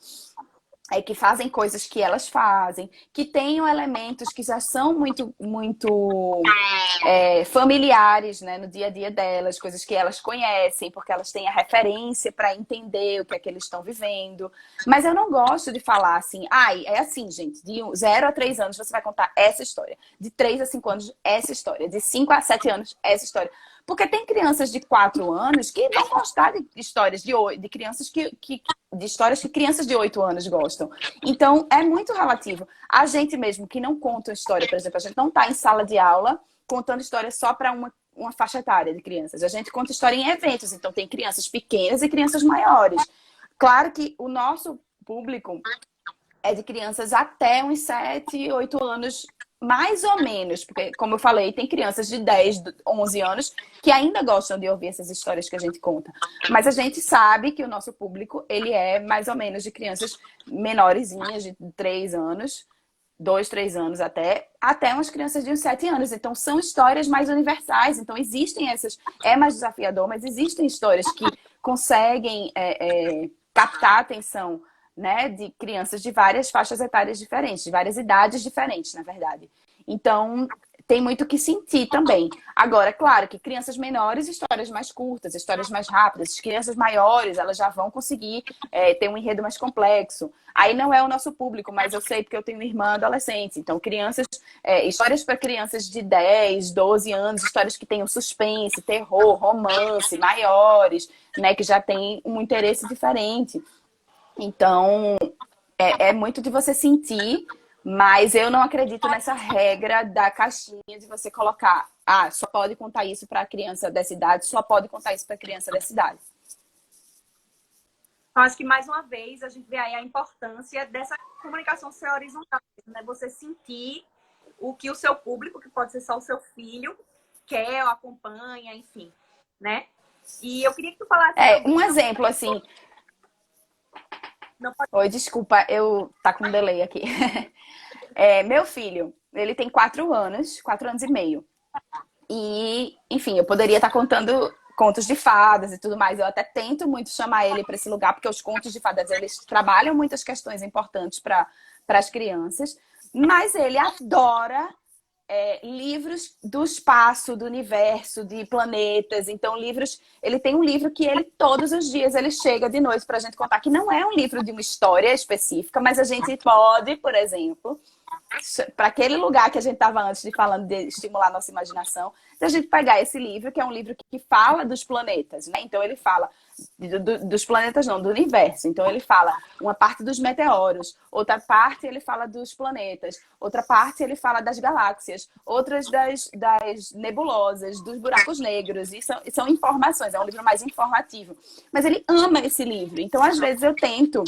que fazem coisas que elas fazem, que tenham elementos que já são muito familiares, né, no dia a dia delas, coisas que elas conhecem, porque elas têm a referência para entender o que é que eles estão vivendo. Mas eu não gosto de falar assim, é assim, gente, de 0 a 3 anos você vai contar essa história, de 3 a 5 anos essa história, de 5 a 7 anos essa história. Porque tem crianças de 4 anos que vão gostar de histórias de crianças de histórias que crianças de 8 anos gostam. Então, é muito relativo. A gente mesmo que não conta história, por exemplo, a gente não está em sala de aula contando história só para uma faixa etária de crianças. A gente conta história em eventos, então tem crianças pequenas e crianças maiores. Claro que o nosso público é de crianças até uns 7, 8 anos, mais ou menos, porque, como eu falei, tem crianças de 10, 11 anos que ainda gostam de ouvir essas histórias que a gente conta. Mas a gente sabe que o nosso público, ele é mais ou menos de crianças menorzinhas, de 3 anos, 2, 3 anos até umas crianças de uns 7 anos. Então, são histórias mais universais. Então, existem essas... É mais desafiador, mas existem histórias que conseguem captar a atenção, né, de crianças de várias faixas etárias diferentes, de várias idades diferentes, na verdade. Então, tem muito o que sentir também. Agora, claro que crianças menores, histórias mais curtas, histórias mais rápidas. As crianças maiores, elas já vão conseguir ter um enredo mais complexo. Aí não é o nosso público, mas eu sei porque eu tenho uma irmã adolescente. Então, histórias para crianças de 10, 12 anos, histórias que tenham suspense, terror, romance, maiores, né? Que já tem um interesse diferente. Então, é muito de você sentir, mas eu não acredito nessa regra da caixinha de você colocar, só pode contar isso para criança dessa idade, só pode contar isso para criança dessa idade. Então, acho que mais uma vez a gente vê aí a importância dessa comunicação ser horizontal, né? Você sentir o que o seu público, que pode ser só o seu filho, quer ou acompanha, enfim, né? E eu queria que tu falasse... Um exemplo, assim... Oi, desculpa, tá com um delay aqui. Meu filho, ele tem 4 anos e meio. E, enfim, eu poderia estar contando contos de fadas e tudo mais. Eu até tento muito chamar ele para esse lugar, porque os contos de fadas, eles trabalham muitas questões importantes para as crianças. Mas ele adora livros do espaço, do universo, de planetas. Então, ele tem um livro que todos os dias, ele chega de noite pra gente contar, que não é um livro de uma história específica, mas a gente pode, por exemplo, para aquele lugar que a gente estava antes falando de estimular a nossa imaginação, a gente pegar esse livro, que é um livro que fala dos planetas, né? Então, ele fala dos planetas, não, do universo. Então, ele fala uma parte dos meteoros, outra parte ele fala dos planetas, outra parte ele fala das galáxias, outras das nebulosas, dos buracos negros. E são informações, é um livro mais informativo. Mas ele ama esse livro. Então, às vezes, eu tento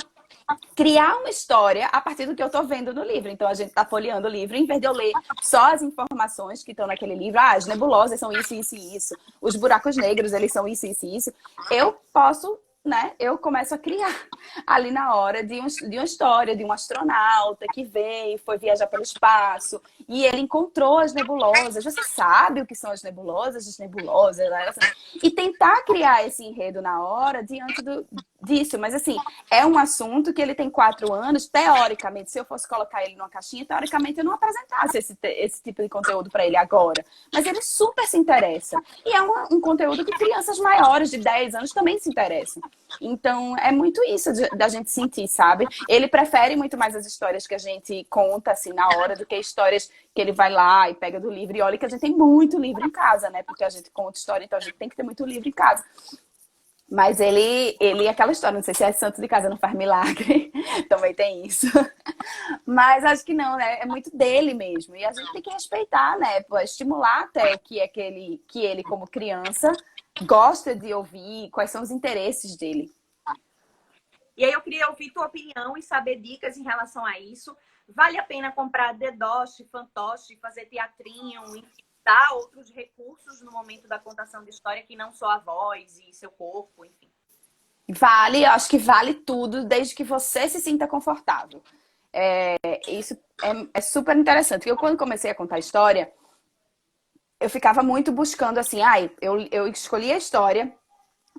criar uma história a partir do que eu estou vendo no livro. Então, a gente está folheando o livro, em vez de eu ler só as informações que estão naquele livro, as nebulosas são isso, isso e isso, os buracos negros, eles são isso, isso e isso, eu posso, né, eu começo a criar ali na hora de uma história de um astronauta que veio, foi viajar pelo espaço, e ele encontrou as nebulosas. Você sabe o que são as nebulosas? As nebulosas, e tentar criar esse enredo na hora diante disso. Mas, assim, é um assunto que ele tem 4 anos. Teoricamente, se eu fosse colocar ele numa caixinha, teoricamente eu não apresentasse esse tipo de conteúdo para ele agora. Mas ele super se interessa. E é um conteúdo que crianças maiores de 10 anos também se interessam. Então, é muito isso da gente sentir, sabe? Ele prefere muito mais as histórias que a gente conta, assim, na hora, do que histórias que ele vai lá e pega do livro. E olha que a gente tem muito livro em casa, né? Porque a gente conta história, então a gente tem que ter muito livro em casa. Mas ele é aquela história, não sei se é santo de casa não faz milagre, também tem isso. Mas acho que não, né? É muito dele mesmo. E a gente tem que respeitar, né? Estimular até o que ele, como criança, gosta de ouvir, quais são os interesses dele. E aí eu queria ouvir tua opinião e saber dicas em relação a isso. Vale a pena comprar dedoche, fantoche, fazer teatrinho, enfim, dar outros recursos no momento da contação de história que não só a voz e seu corpo, enfim? Vale, eu acho que vale tudo, desde que você se sinta confortável. Isso é super interessante. Eu, quando comecei a contar história, eu ficava muito buscando assim, eu escolhi a história,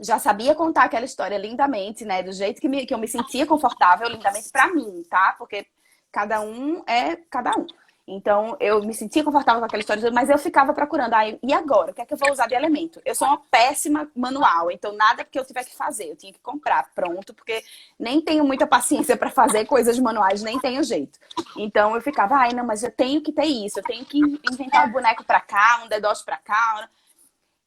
já sabia contar aquela história lindamente, né? Do jeito que eu me sentia confortável, lindamente pra mim, tá? Porque cada um é cada um. Então, eu me sentia confortável com aquela história, mas eu ficava procurando. E agora? O que é que eu vou usar de elemento? Eu sou uma péssima manual, então nada que eu tiver que fazer. Eu tinha que comprar pronto, porque nem tenho muita paciência para fazer coisas manuais, nem tenho jeito. Então, eu ficava, não, mas eu tenho que ter isso. Eu tenho que inventar um boneco para cá, um dedoche para cá.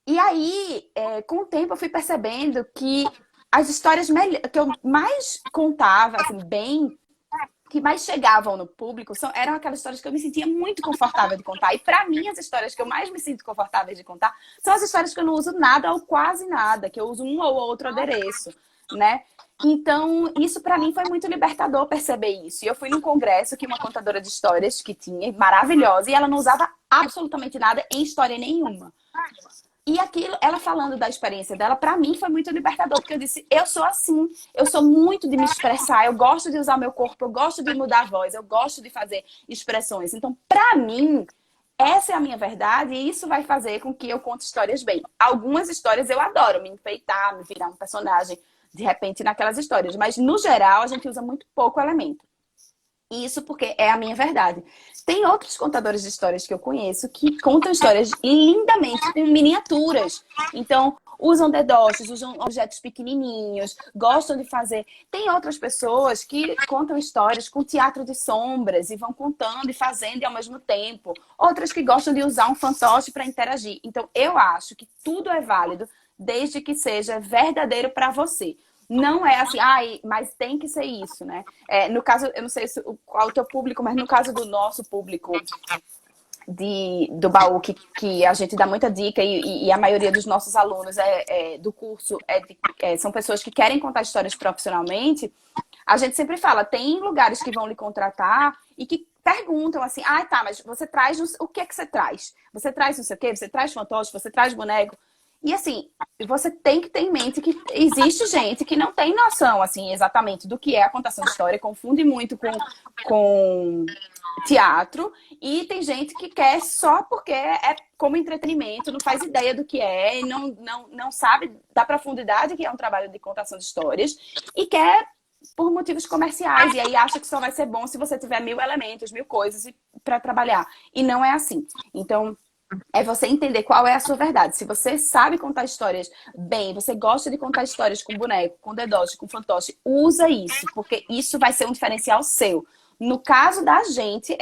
E aí, com o tempo, eu fui percebendo que as histórias que eu mais contava, assim, que mais chegavam no público, eram aquelas histórias que eu me sentia muito confortável de contar. E pra mim, as histórias que eu mais me sinto confortável de contar são as histórias que eu não uso nada ou quase nada, que eu uso um ou outro adereço, né? Então, isso pra mim foi muito libertador perceber isso. E eu fui num congresso que uma contadora de histórias que tinha, maravilhosa, e ela não usava absolutamente nada em história nenhuma. E aquilo, ela falando da experiência dela, pra mim foi muito libertador, porque eu disse, eu sou assim, eu sou muito de me expressar, eu gosto de usar meu corpo, eu gosto de mudar a voz, eu gosto de fazer expressões. Então, pra mim, essa é a minha verdade e isso vai fazer com que eu conte histórias bem. Algumas histórias eu adoro, me enfeitar, me virar um personagem, de repente, naquelas histórias. Mas, no geral, a gente usa muito pouco elemento. Isso porque é a minha verdade. Tem outros contadores de histórias que eu conheço que contam histórias lindamente, com miniaturas. Então, usam dedoches, usam objetos pequenininhos, gostam de fazer. Tem outras pessoas que contam histórias com teatro de sombras e vão contando e fazendo ao mesmo tempo. Outras que gostam de usar um fantoche para interagir. Então, eu acho que tudo é válido desde que seja verdadeiro para você. Não é assim, mas tem que ser isso, né? No caso, eu não sei qual é o teu público, mas no caso do nosso público do baú, que a gente dá muita dica e a maioria dos nossos alunos do curso são pessoas que querem contar histórias profissionalmente, a gente sempre fala, tem lugares que vão lhe contratar e que perguntam assim, tá, mas você traz, o que é que você traz? Você traz não sei o quê? Você traz fantoche? Você traz boneco? E assim, você tem que ter em mente que existe gente que não tem noção, assim, exatamente do que é a contação de história, confunde muito com teatro, e tem gente que quer só porque é como entretenimento, não faz ideia do que é, e não sabe da profundidade que é um trabalho de contação de histórias, e quer por motivos comerciais, e aí acha que só vai ser bom se você tiver 1000 elementos, 1000 coisas para trabalhar. E não é assim. Então, é você entender qual é a sua verdade. Se você sabe contar histórias bem, você gosta de contar histórias com boneco, com dedoche, com fantoche, usa isso, porque isso vai ser um diferencial seu. No caso da gente,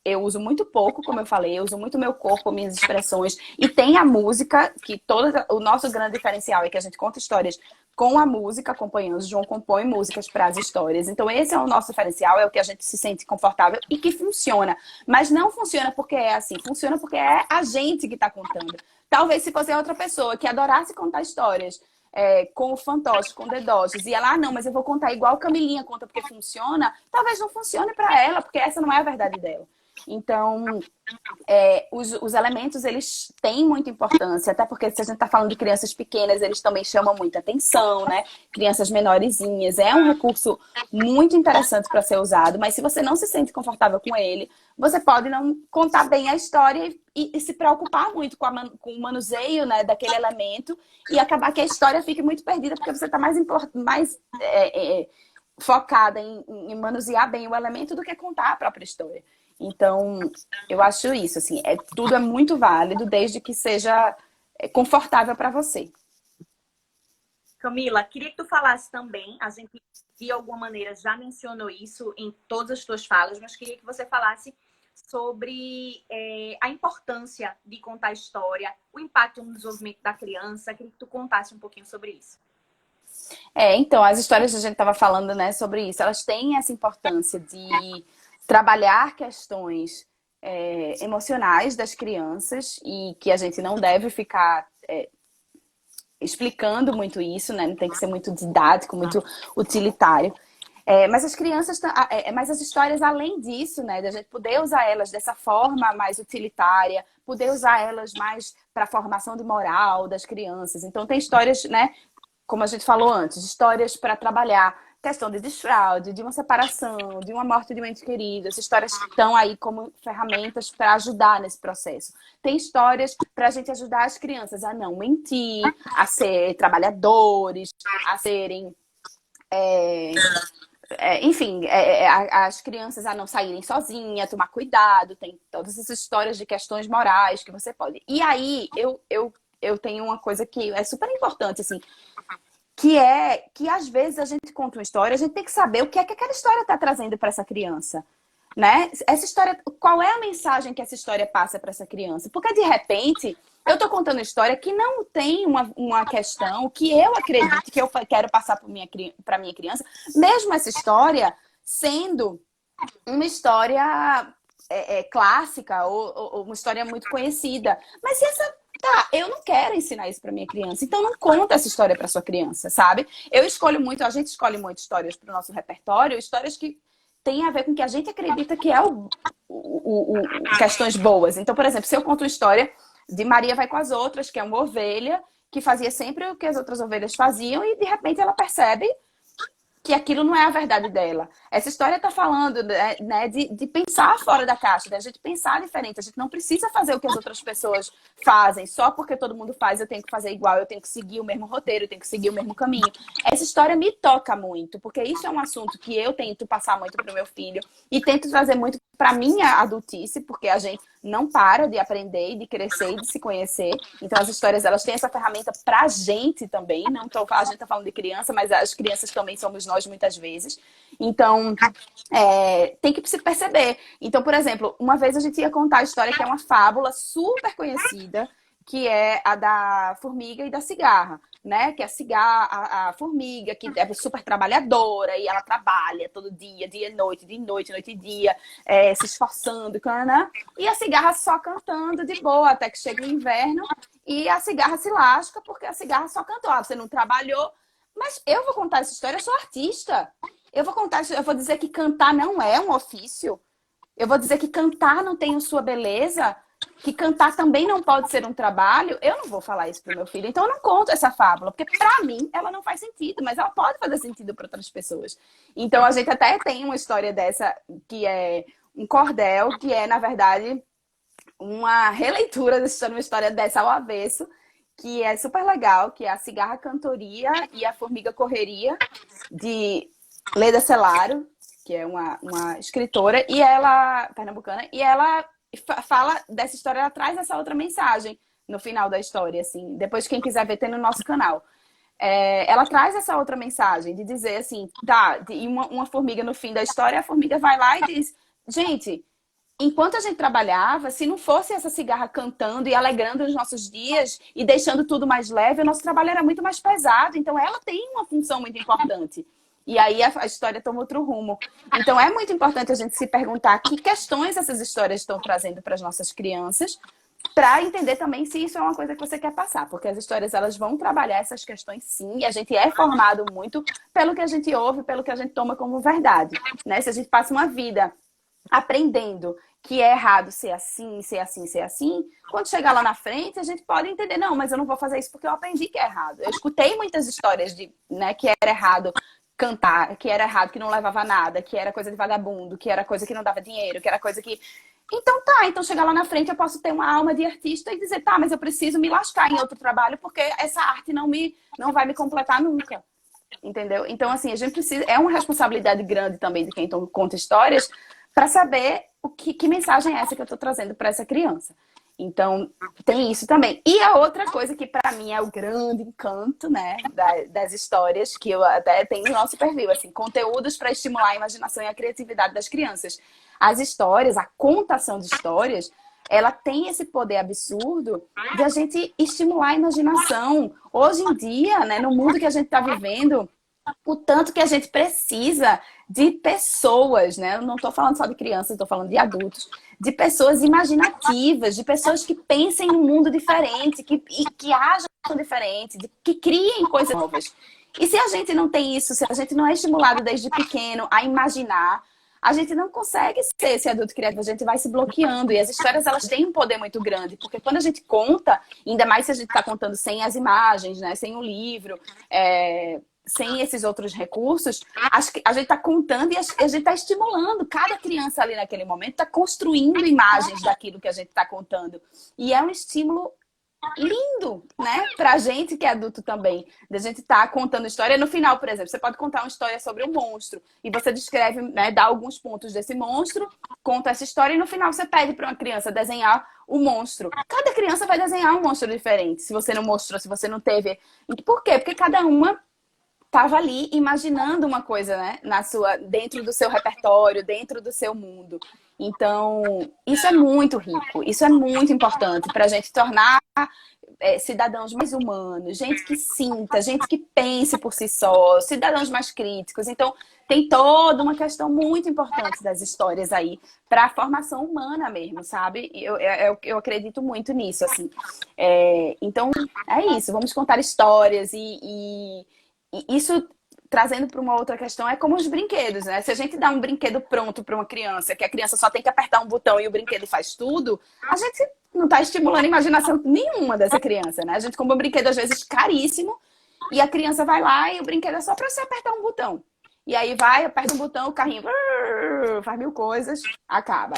eu uso muito pouco, como eu falei, eu uso muito meu corpo, minhas expressões, e tem a música, que o nosso grande diferencial é que a gente conta histórias com a música acompanhando. O João compõe músicas para as histórias. Então esse é o nosso diferencial, é o que a gente se sente confortável e que funciona. Mas não funciona porque é assim, funciona porque é a gente que está contando. Talvez se fosse outra pessoa que adorasse contar histórias com o fantoche, com dedoches, e ela, não, mas eu vou contar igual Camilinha conta porque funciona, talvez não funcione para ela, porque essa não é a verdade dela. Então, os elementos, eles têm muita importância, até porque se a gente está falando de crianças pequenas, eles também chamam muita atenção, né? Crianças menorzinhas, é um recurso muito interessante para ser usado, mas se você não se sente confortável com ele, você pode não contar bem a história e se preocupar muito com o manuseio, né, daquele elemento, e acabar que a história fique muito perdida, porque você está mais focada em manusear bem o elemento do que contar a própria história. Então, eu acho isso, assim, tudo é muito válido, desde que seja confortável para você. Camila, queria que tu falasse também, a gente de alguma maneira já mencionou isso em todas as tuas falas, mas queria que você falasse sobre a importância de contar história, o impacto no desenvolvimento da criança. Queria que tu contasse um pouquinho sobre isso. Então, as histórias que a gente estava falando, né, sobre isso, elas têm essa importância de trabalhar questões emocionais das crianças e que a gente não deve ficar explicando muito isso, né? Não tem que ser muito didático, muito utilitário. Mas as crianças, mas as histórias, além disso, né, da gente poder usar elas dessa forma mais utilitária, poder usar elas mais para a formação de moral das crianças. Então, tem histórias, né, como a gente falou antes, histórias para trabalhar questão de desfraude, de uma separação, de uma morte de um ente querido. Essas histórias estão aí como ferramentas para ajudar nesse processo. Tem histórias para a gente ajudar as crianças a não mentir, a ser trabalhadores, a serem... enfim, as crianças a não saírem sozinhas, tomar cuidado, tem todas essas histórias de questões morais que você pode. E aí, eu tenho uma coisa que é super importante, assim, que às vezes a gente conta uma história, a gente tem que saber o que é que aquela história está trazendo para essa criança, né? Essa história, qual é a mensagem que essa história passa para essa criança? Porque de repente eu estou contando uma história que não tem uma questão que eu acredito que eu quero passar para minha criança, mesmo essa história sendo uma história clássica ou uma história muito conhecida. Mas se eu não quero ensinar isso para minha criança, então não conta essa história para sua criança, sabe? A gente escolhe muito histórias para o nosso repertório, histórias que têm a ver com o que a gente acredita que é questões boas. Então, por exemplo, se eu conto uma história de Maria vai com as outras, que é uma ovelha que fazia sempre o que as outras ovelhas faziam e de repente ela percebe que aquilo não é a verdade dela. Essa história está falando, né, de pensar fora da caixa, da gente pensar diferente. A gente não precisa fazer o que as outras pessoas fazem. Só porque todo mundo faz, eu tenho que fazer igual, eu tenho que seguir o mesmo roteiro, eu tenho que seguir o mesmo caminho. Essa história me toca muito, porque isso é um assunto que eu tento passar muito para o meu filho e tento trazer muito para minha adultice, porque a gente não para de aprender, de crescer e de se conhecer. Então, as histórias, elas têm essa ferramenta pra gente também. Não tô, a gente tá falando de criança, mas as crianças também somos nós muitas vezes. Então, tem que se perceber. Então, por exemplo, uma vez a gente ia contar a história que é uma fábula super conhecida, que é a da formiga e da cigarra, né? Que a formiga, que é super trabalhadora, e ela trabalha todo dia, dia e noite, noite e dia, se esforçando, né? E a cigarra só cantando de boa, até que chega o inverno, e a cigarra se lasca, porque a cigarra só cantou. Ah, você não trabalhou, mas eu vou contar essa história, eu sou artista. Eu vou dizer que cantar não é um ofício. Eu vou dizer que cantar não tem a sua beleza, que cantar também não pode ser um trabalho. Eu não vou falar isso pro meu filho, então eu não conto essa fábula, porque pra mim ela não faz sentido, mas ela pode fazer sentido para outras pessoas. Então a gente até tem uma história dessa, que é um cordel, que é, na verdade, uma releitura de uma história dessa ao avesso, que é super legal, que é a Cigarra Cantoria e a Formiga Correria, de Leda Celaro, que é uma escritora, e ela, pernambucana, e ela fala dessa história, ela traz essa outra mensagem no final da história, assim. Depois, quem quiser ver, tem no nosso canal. Ela traz essa outra mensagem de dizer assim, tá, e uma formiga no fim da história, a formiga vai lá e diz, gente, enquanto a gente trabalhava, se não fosse essa cigarra cantando e alegrando os nossos dias e deixando tudo mais leve, o nosso trabalho era muito mais pesado. Então, ela tem uma função muito importante. E aí a história toma outro rumo. Então, é muito importante a gente se perguntar que questões essas histórias estão trazendo para as nossas crianças, para entender também se isso é uma coisa que você quer passar. Porque as histórias, elas vão trabalhar essas questões, sim. E a gente é formado muito pelo que a gente ouve, pelo que a gente toma como verdade, né? Se a gente passa uma vida aprendendo que é errado ser assim, ser assim, ser assim, quando chegar lá na frente, a gente pode entender, não, mas eu não vou fazer isso porque eu aprendi que é errado. Eu escutei muitas histórias de, né, que era errado cantar, que era errado, que não levava a nada, que era coisa de vagabundo, que era coisa que não dava dinheiro, que era coisa que... Então tá, então chegar lá na frente eu posso ter uma alma de artista e dizer, tá, mas eu preciso me lascar em outro trabalho porque essa arte não vai me completar nunca. Entendeu? Então, assim, a gente precisa... É uma responsabilidade grande também de quem conta histórias para saber que mensagem é essa que eu tô trazendo para essa criança. Então, tem isso também. E a outra coisa que para mim é o grande encanto, né, das histórias, que eu até tenho no nosso perfil, assim, conteúdos para estimular a imaginação e a criatividade das crianças. As histórias, a contação de histórias, ela tem esse poder absurdo de a gente estimular a imaginação. Hoje em dia, né, no mundo que a gente está vivendo, o tanto que a gente precisa de pessoas, né? Eu não estou falando só de crianças, estou falando de adultos, de pessoas imaginativas, de pessoas que pensem num mundo diferente, que ajam diferente, que criem coisas novas. E se a gente não tem isso, se a gente não é estimulado desde pequeno a imaginar, a gente não consegue ser esse adulto criativo, a gente vai se bloqueando. E as histórias, elas têm um poder muito grande, porque quando a gente conta, ainda mais se a gente está contando sem as imagens, né? Sem o livro, sem esses outros recursos, a gente está contando e a gente está estimulando. Cada criança ali naquele momento está construindo imagens daquilo que a gente está contando. E é um estímulo lindo, né? Pra gente que é adulto também. Da gente tá contando história. No final, por exemplo, você pode contar uma história sobre um monstro. E você descreve, né? Dá alguns pontos desse monstro, conta essa história e no final você pede para uma criança desenhar o monstro. Cada criança vai desenhar um monstro diferente. Se você não mostrou, se você não teve... Por quê? Porque cada uma estava ali imaginando uma coisa, né? Dentro do seu repertório, dentro do seu mundo. Então, isso é muito rico, isso é muito importante para a gente tornar cidadãos mais humanos, gente que sinta, gente que pense por si só, cidadãos mais críticos. Então, tem toda uma questão muito importante das histórias aí para a formação humana mesmo, sabe? Eu acredito muito nisso, assim. Então, é isso, vamos contar histórias e isso... Trazendo para uma outra questão, é como os brinquedos, né? Se a gente dá um brinquedo pronto para uma criança, que a criança só tem que apertar um botão e o brinquedo faz tudo, a gente não está estimulando a imaginação nenhuma dessa criança, né? A gente compra um brinquedo, às vezes, caríssimo, e a criança vai lá e o brinquedo é só para você apertar um botão. E aí vai, aperta um botão, o carrinho faz mil coisas, acaba.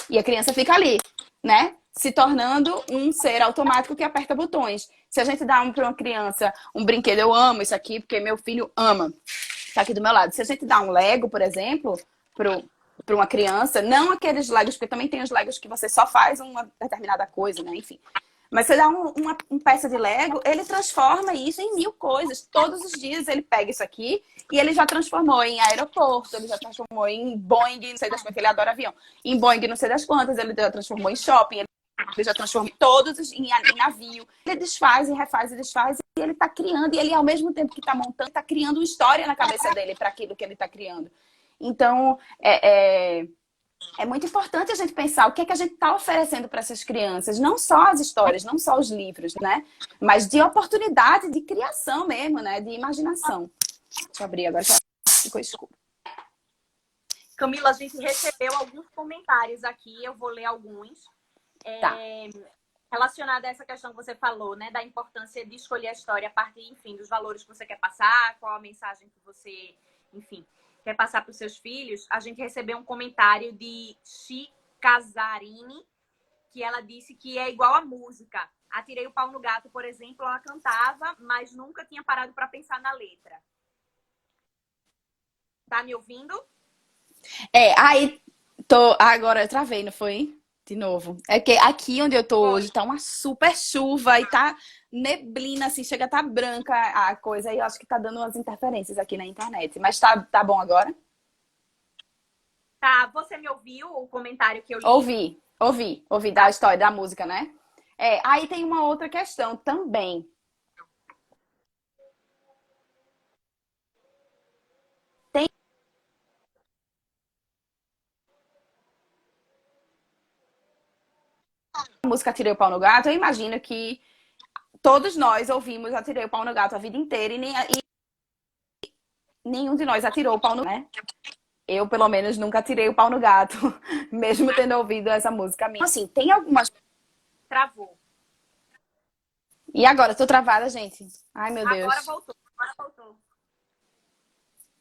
E a criança fica ali, né? Se tornando um ser automático que aperta botões. Se a gente dá para uma criança um brinquedo, eu amo isso aqui, porque meu filho ama. Tá aqui do meu lado. Se a gente dá um Lego, por exemplo, para uma criança, não aqueles Legos, porque também tem os Legos que você só faz uma determinada coisa, né? Enfim. Mas você dá uma peça de Lego, ele transforma isso em mil coisas. Todos os dias ele pega isso aqui e ele já transformou em aeroporto, ele já transformou em Boeing, não sei das quantas, ele adora avião. Em Boeing, não sei das quantas, ele já transformou em shopping, ele já transformou todos em navio. Ele desfaz e refaz e desfaz e ele está criando. E ele, ao mesmo tempo que está montando, está criando uma história na cabeça dele para aquilo que ele está criando. Então, é muito importante a gente pensar o que é que a gente está oferecendo para essas crianças. Não só as histórias, não só os livros, né? Mas de oportunidade de criação mesmo, né? De imaginação. Deixa eu abrir agora, que ficou escuro. Camila, a gente recebeu alguns comentários aqui, eu vou ler alguns. Tá. Relacionado a essa questão que você falou, né? Da importância de escolher a história a partir, enfim, dos valores que você quer passar, qual a mensagem que você, enfim, quer passar para os seus filhos. A gente recebeu um comentário de Chi Casarini, que ela disse que é igual a música. Atirei o pau no gato, por exemplo, ela cantava, mas nunca tinha parado para pensar na letra. Tá me ouvindo? Aí agora eu travei, não foi? De novo. É que aqui onde eu tô hoje tá uma super chuva e tá neblina, assim, chega a tá branca a coisa. E eu acho que tá dando umas interferências aqui na internet. Mas tá bom agora? Tá, você me ouviu o comentário que eu li? Ouvi da história, da música, né? Aí tem uma outra questão também. A música Atirei o Pau no Gato, eu imagino que todos nós ouvimos Atirei o Pau no Gato a vida inteira e nenhum de nós atirou o pau no gato, né? Eu, pelo menos, nunca atirei o pau no gato, mesmo tendo ouvido essa música minha. Assim, tem algumas... Travou. E agora? Tô travada, gente. Ai, meu Deus. Agora voltou.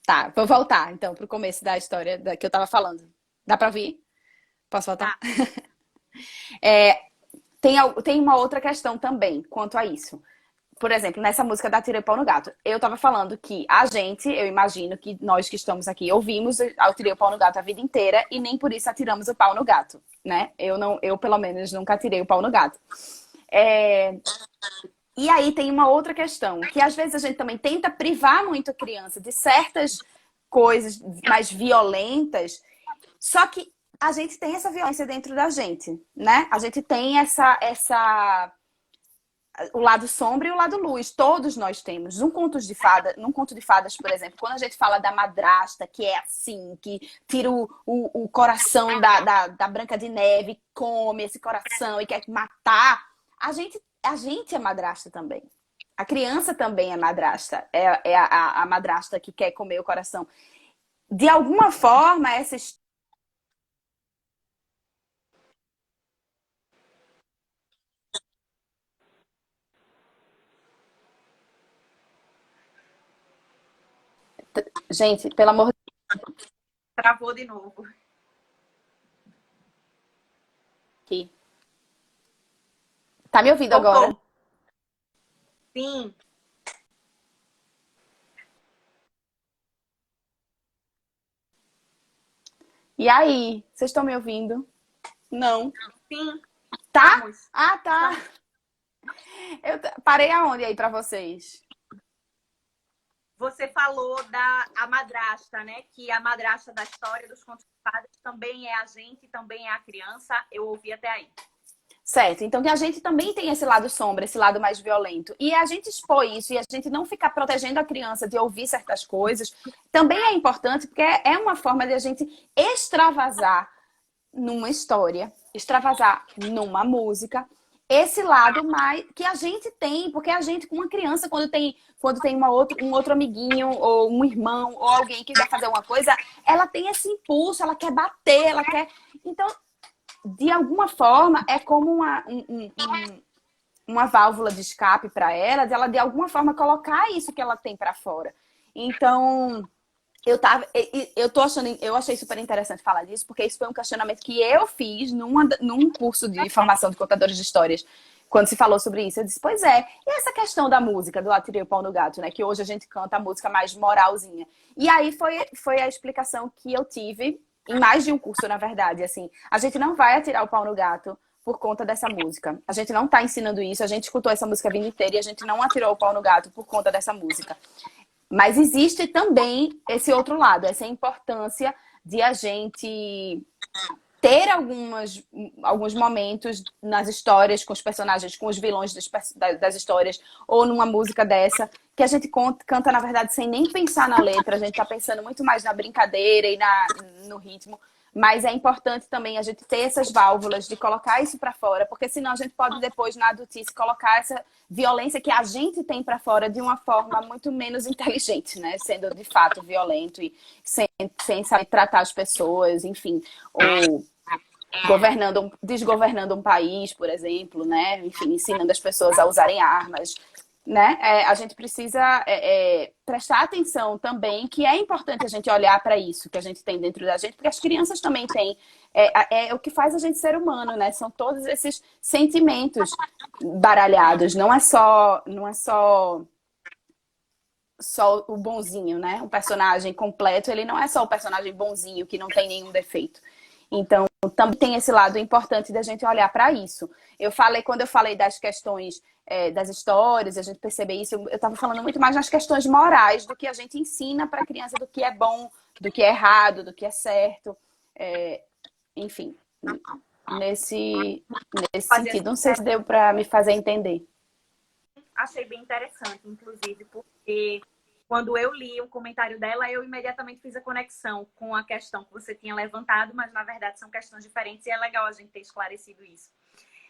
Tá, vou voltar, então, pro começo da história que eu tava falando. Dá pra ouvir? Posso voltar? Tá. Tem uma outra questão também quanto a isso. Por exemplo, nessa música da Tirei o Pau no Gato, eu tava falando que eu imagino que nós que estamos aqui ouvimos o Tirei o Pau no Gato a vida inteira e nem por isso atiramos o pau no gato, né? Eu pelo menos nunca atirei o pau no gato. E aí tem uma outra questão, que às vezes a gente também tenta privar muito a criança de certas coisas mais violentas, só que a gente tem essa violência dentro da gente, né? A gente tem o lado sombra e o lado luz. Todos nós temos. Num conto de fadas, por exemplo, quando a gente fala da madrasta, que é assim, que tira o coração da Branca de Neve, come esse coração e quer matar, a gente é madrasta também. A criança também é madrasta. É a madrasta que quer comer o coração. De alguma forma, essa história... Gente, pelo amor de Travou de novo. Deus. Tá me ouvindo Voltou. agora? Sim. E aí? Vocês estão me ouvindo? Não. Sim. Tá? Vamos. Ah, tá. Eu parei aonde aí pra vocês? Você falou da madrasta, né? Que a madrasta da história dos contos de fadas também é a gente, também é a criança. Eu ouvi até aí. Certo. Então que a gente também tem esse lado sombra, esse lado mais violento. E a gente expor isso e a gente não ficar protegendo a criança de ouvir certas coisas, também é importante, porque é uma forma de a gente extravasar numa história, extravasar numa música, esse lado mais que a gente tem, porque a gente, com uma criança, quando tem um outro amiguinho, ou um irmão, ou alguém que quer fazer uma coisa, ela tem esse impulso, ela quer bater, ela quer... Então, de alguma forma, é como uma válvula de escape para ela, de ela, de alguma forma, colocar isso que ela tem para fora. Então, Eu achei super interessante falar disso, porque isso foi um questionamento que eu fiz num curso de formação de contadores de histórias. Quando se falou sobre isso, eu disse, pois é, e essa questão da música, do Atirei o Pau no Gato, né? Que hoje a gente canta a música mais moralzinha. E aí foi a explicação que eu tive em mais de um curso, na verdade. Assim, a gente não vai atirar o pau no gato por conta dessa música. A gente não tá ensinando isso, a gente escutou essa música a vida inteira e a gente não atirou o pau no gato por conta dessa música. Mas existe também esse outro lado, essa importância de a gente ter alguns momentos nas histórias, com os personagens, com os vilões das histórias, ou numa música dessa, que a gente canta, na verdade, sem nem pensar na letra, a gente tá pensando muito mais na brincadeira e no ritmo. Mas é importante também a gente ter essas válvulas de colocar isso para fora, porque senão a gente pode depois, na adultice, colocar essa violência que a gente tem para fora de uma forma muito menos inteligente, né? Sendo de fato violento e sem saber tratar as pessoas, enfim, ou desgovernando um país, por exemplo, né? Enfim, ensinando as pessoas a usarem armas, né? A gente precisa prestar atenção também, que é importante a gente olhar para isso que a gente tem dentro da gente, porque as crianças também têm. É o que faz a gente ser humano, né? São todos esses sentimentos baralhados. Não é só o bonzinho, né? O personagem completo, ele não é só o personagem bonzinho que não tem nenhum defeito. Então, também tem esse lado importante da gente olhar para isso. Quando eu falei das questões das histórias, a gente perceber isso, eu estava falando muito mais nas questões morais, do que a gente ensina para a criança, do que é bom, do que é errado, do que é certo. Enfim, nesse sentido. Não sei se deu para me fazer entender. Achei bem interessante, inclusive, porque quando eu li o comentário dela, eu imediatamente fiz a conexão com a questão que você tinha levantado, mas na verdade são questões diferentes e é legal a gente ter esclarecido isso.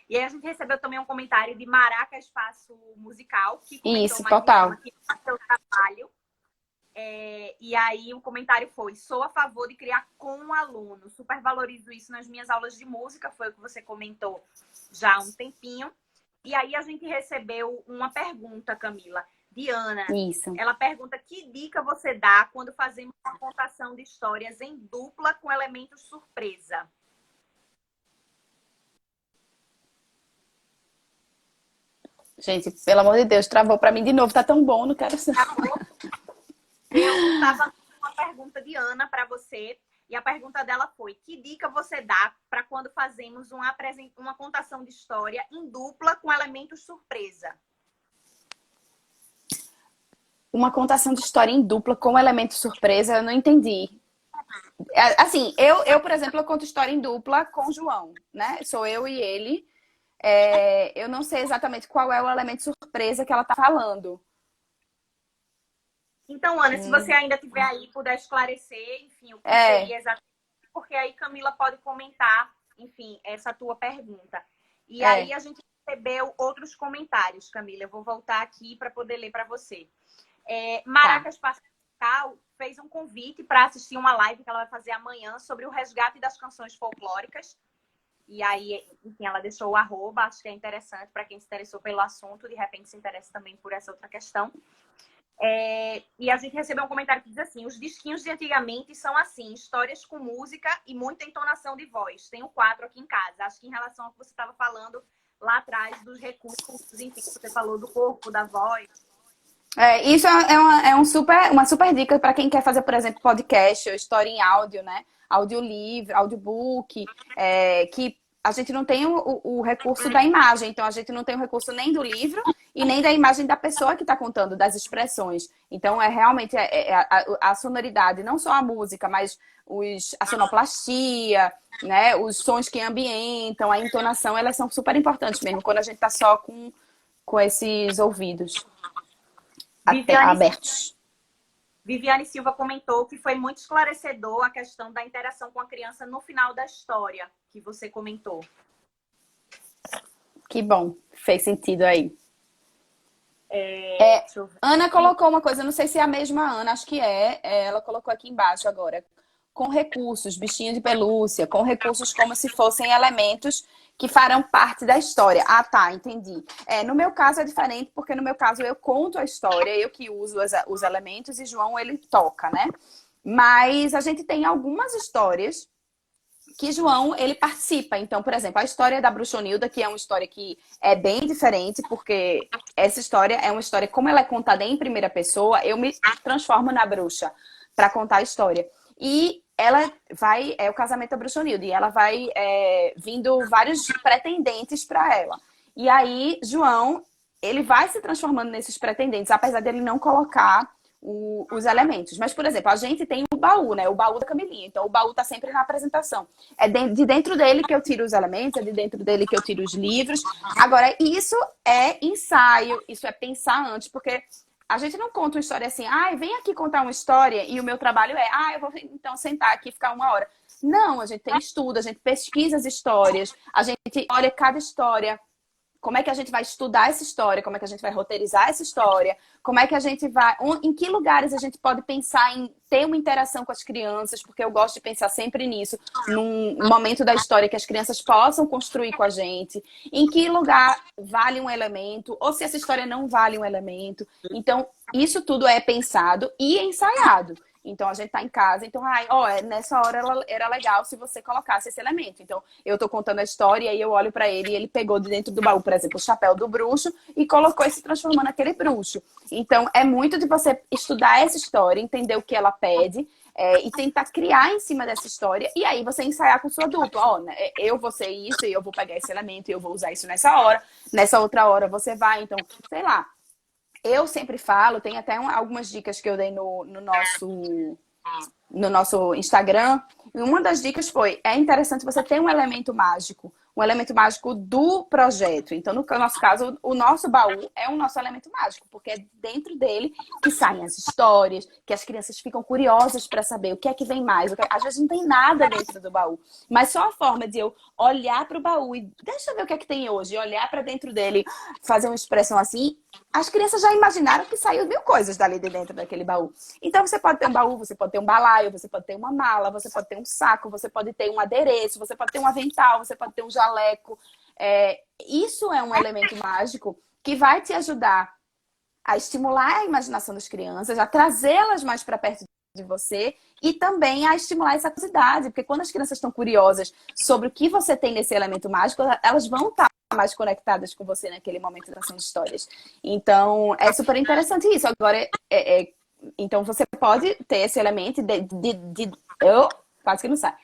E aí a gente recebeu também um comentário de Maraca Espaço Musical, que comentou isso, total. Aqui no seu trabalho. E aí o comentário foi: sou a favor de criar com o aluno. Super valorizo isso nas minhas aulas de música, foi o que você comentou já há um tempinho. E aí a gente recebeu uma pergunta, Camila, de Ana. Isso. Ela pergunta: que dica você dá quando fazemos uma contação de histórias em dupla com elementos surpresa? Gente, pelo amor de Deus, travou pra mim de novo. Tá tão bom, não quero ser. Eu estava com uma pergunta de Ana para você. E a pergunta dela foi: que dica você dá para quando fazemos uma contação de história em dupla com elementos surpresa? Uma contação de história em dupla com elemento surpresa, eu não entendi. Assim, eu, por exemplo, eu conto história em dupla com o João, né? Sou eu e ele. Eu não sei exatamente qual é o elemento surpresa que ela tá falando. Então, Ana, se você ainda tiver aí, puder esclarecer, enfim, o que seria exatamente, porque aí Camila pode comentar, enfim, essa tua pergunta. E aí a gente recebeu outros comentários, Camila. Eu vou voltar aqui para poder ler para você. Maracas Pascal fez um convite para assistir uma live que ela vai fazer amanhã sobre o resgate das canções folclóricas. E aí, enfim, ela deixou o @, acho que é interessante para quem se interessou pelo assunto, de repente se interessa também por essa outra questão. E a gente recebeu um comentário que diz assim: os disquinhos de antigamente são assim, histórias com música e muita entonação de voz. Tenho 4 aqui em casa. Acho que em relação ao que você estava falando lá atrás dos recursos, enfim, que você falou do corpo, da voz. Isso uma super dica para quem quer fazer, por exemplo, podcast ou história em áudio, né? Audiolivro, audiobook, que a gente não tem o recurso da imagem, então a gente não tem o recurso nem do livro e nem da imagem da pessoa que está contando, das expressões. Então realmente a sonoridade, não só a música, mas a sonoplastia, né? Os sons que ambientam, a entonação, elas são super importantes mesmo, quando a gente está só com esses ouvidos abertos. Viviane Silva comentou que foi muito esclarecedor a questão da interação com a criança no final da história que você comentou. Que bom, fez sentido aí. Ana colocou uma coisa, não sei se é a mesma Ana, acho que ela colocou aqui embaixo agora. Com recursos, bichinho de pelúcia, com recursos como se fossem elementos que farão parte da história. Ah, tá, entendi. No meu caso é diferente, porque no meu caso eu conto a história, eu que uso os elementos e João, ele toca, né? Mas a gente tem algumas histórias que João, ele participa. Então, por exemplo, a história da Bruxonilda, que é uma história que é bem diferente, porque essa história é uma história, como ela é contada em primeira pessoa, eu me transformo na bruxa para contar a história. E ela vai, é o casamento da Bruxonilda, e ela vai vindo vários pretendentes para ela. E aí, João, ele vai se transformando nesses pretendentes, apesar dele não colocar os elementos. Mas, por exemplo, a gente tem o baú, né? O baú da Camilinha. Então, o baú tá sempre na apresentação. É de dentro dele que eu tiro os elementos, é de dentro dele que eu tiro os livros. Agora, isso é ensaio, isso é pensar antes, porque a gente não conta uma história assim, vem aqui contar uma história e o meu trabalho eu vou então sentar aqui e ficar 1 hora. Não, a gente tem estudo, a gente pesquisa as histórias, a gente olha cada história. Como é que a gente vai estudar essa história? Como é que a gente vai roteirizar essa história? Como é que a gente vai... Em que lugares a gente pode pensar em ter uma interação com as crianças? Porque eu gosto de pensar sempre nisso. Num momento da história que as crianças possam construir com a gente. Em que lugar vale um elemento? Ou se essa história não vale um elemento. Então, isso tudo é pensado e ensaiado. Então, a gente tá em casa, então, nessa hora era legal se você colocasse esse elemento. Então, eu tô contando a história e aí eu olho pra ele e ele pegou de dentro do baú, por exemplo, o chapéu do bruxo e colocou e se transformou naquele bruxo. Então, é muito de você estudar essa história, entender o que ela pede e tentar criar em cima dessa história e aí você ensaiar com o seu adulto. Eu vou ser isso e eu vou pegar esse elemento e eu vou usar isso nessa hora. Nessa outra hora você vai, então, sei lá. Eu sempre falo, tem até algumas dicas que eu dei no nosso Instagram. E uma das dicas foi, é interessante você ter um elemento mágico do projeto. Então, no nosso caso, o nosso baú é o nosso elemento mágico, porque é dentro dele que saem as histórias, que as crianças ficam curiosas para saber o que é que vem mais. Às vezes não tem nada dentro do baú, mas só a forma de eu olhar para o baú e deixa eu ver o que é que tem hoje, e olhar para dentro dele, fazer uma expressão assim, as crianças já imaginaram que saiu 1000 coisas dali de dentro daquele baú. Então, você pode ter um baú, você pode ter um balaio, você pode ter uma mala, você pode ter um saco, você pode ter um adereço, você pode ter um avental, você pode ter um jaleco. Isso é um elemento mágico que vai te ajudar a estimular a imaginação das crianças, a trazê-las mais para perto de você e também a estimular essa curiosidade, porque quando as crianças estão curiosas sobre o que você tem nesse elemento mágico, elas vão estar mais conectadas com você naquele momento das histórias. Então, é super interessante isso. Agora, então você pode ter esse elemento eu quase que não sai.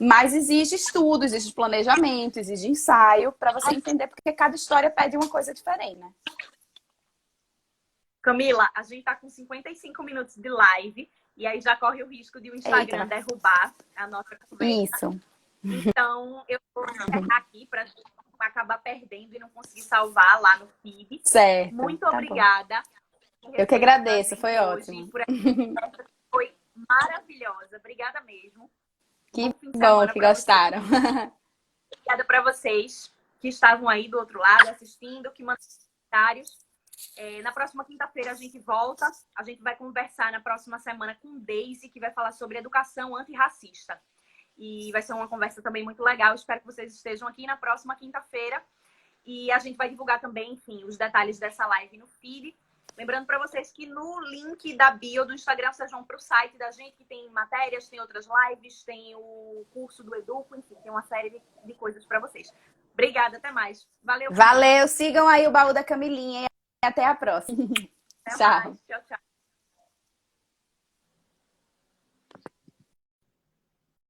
Mas exige estudo, exige planejamento, exige ensaio para você entender, porque cada história pede uma coisa diferente, né? Camila, a gente tá com 55 minutos de live e aí já corre o risco de o Instagram derrubar a nossa conversa. Isso. Então, eu vou encerrar aqui para acabar perdendo e não conseguir salvar lá no feed. Certo. Muito obrigada. Eu que agradeço, foi ótimo. Foi maravilhosa. Obrigada mesmo. Que bom que gostaram. Obrigada para vocês que estavam aí do outro lado assistindo, que mandaram comentários. Na próxima quinta-feira a gente volta. A gente vai conversar na próxima semana com Daisy, que vai falar sobre educação antirracista. E vai ser uma conversa também muito legal. Espero que vocês estejam aqui na próxima quinta-feira. E a gente vai divulgar também, enfim, os detalhes dessa live no feed. Lembrando para vocês que no link da bio do Instagram vocês vão para o site da gente, que tem matérias, tem outras lives, tem o curso do Educo, enfim, tem uma série de coisas para vocês. Obrigada, até mais. Valeu. Valeu, sigam aí o Baú da Camilinha e até a próxima. Até Tchau. mais. Tchau, tchau.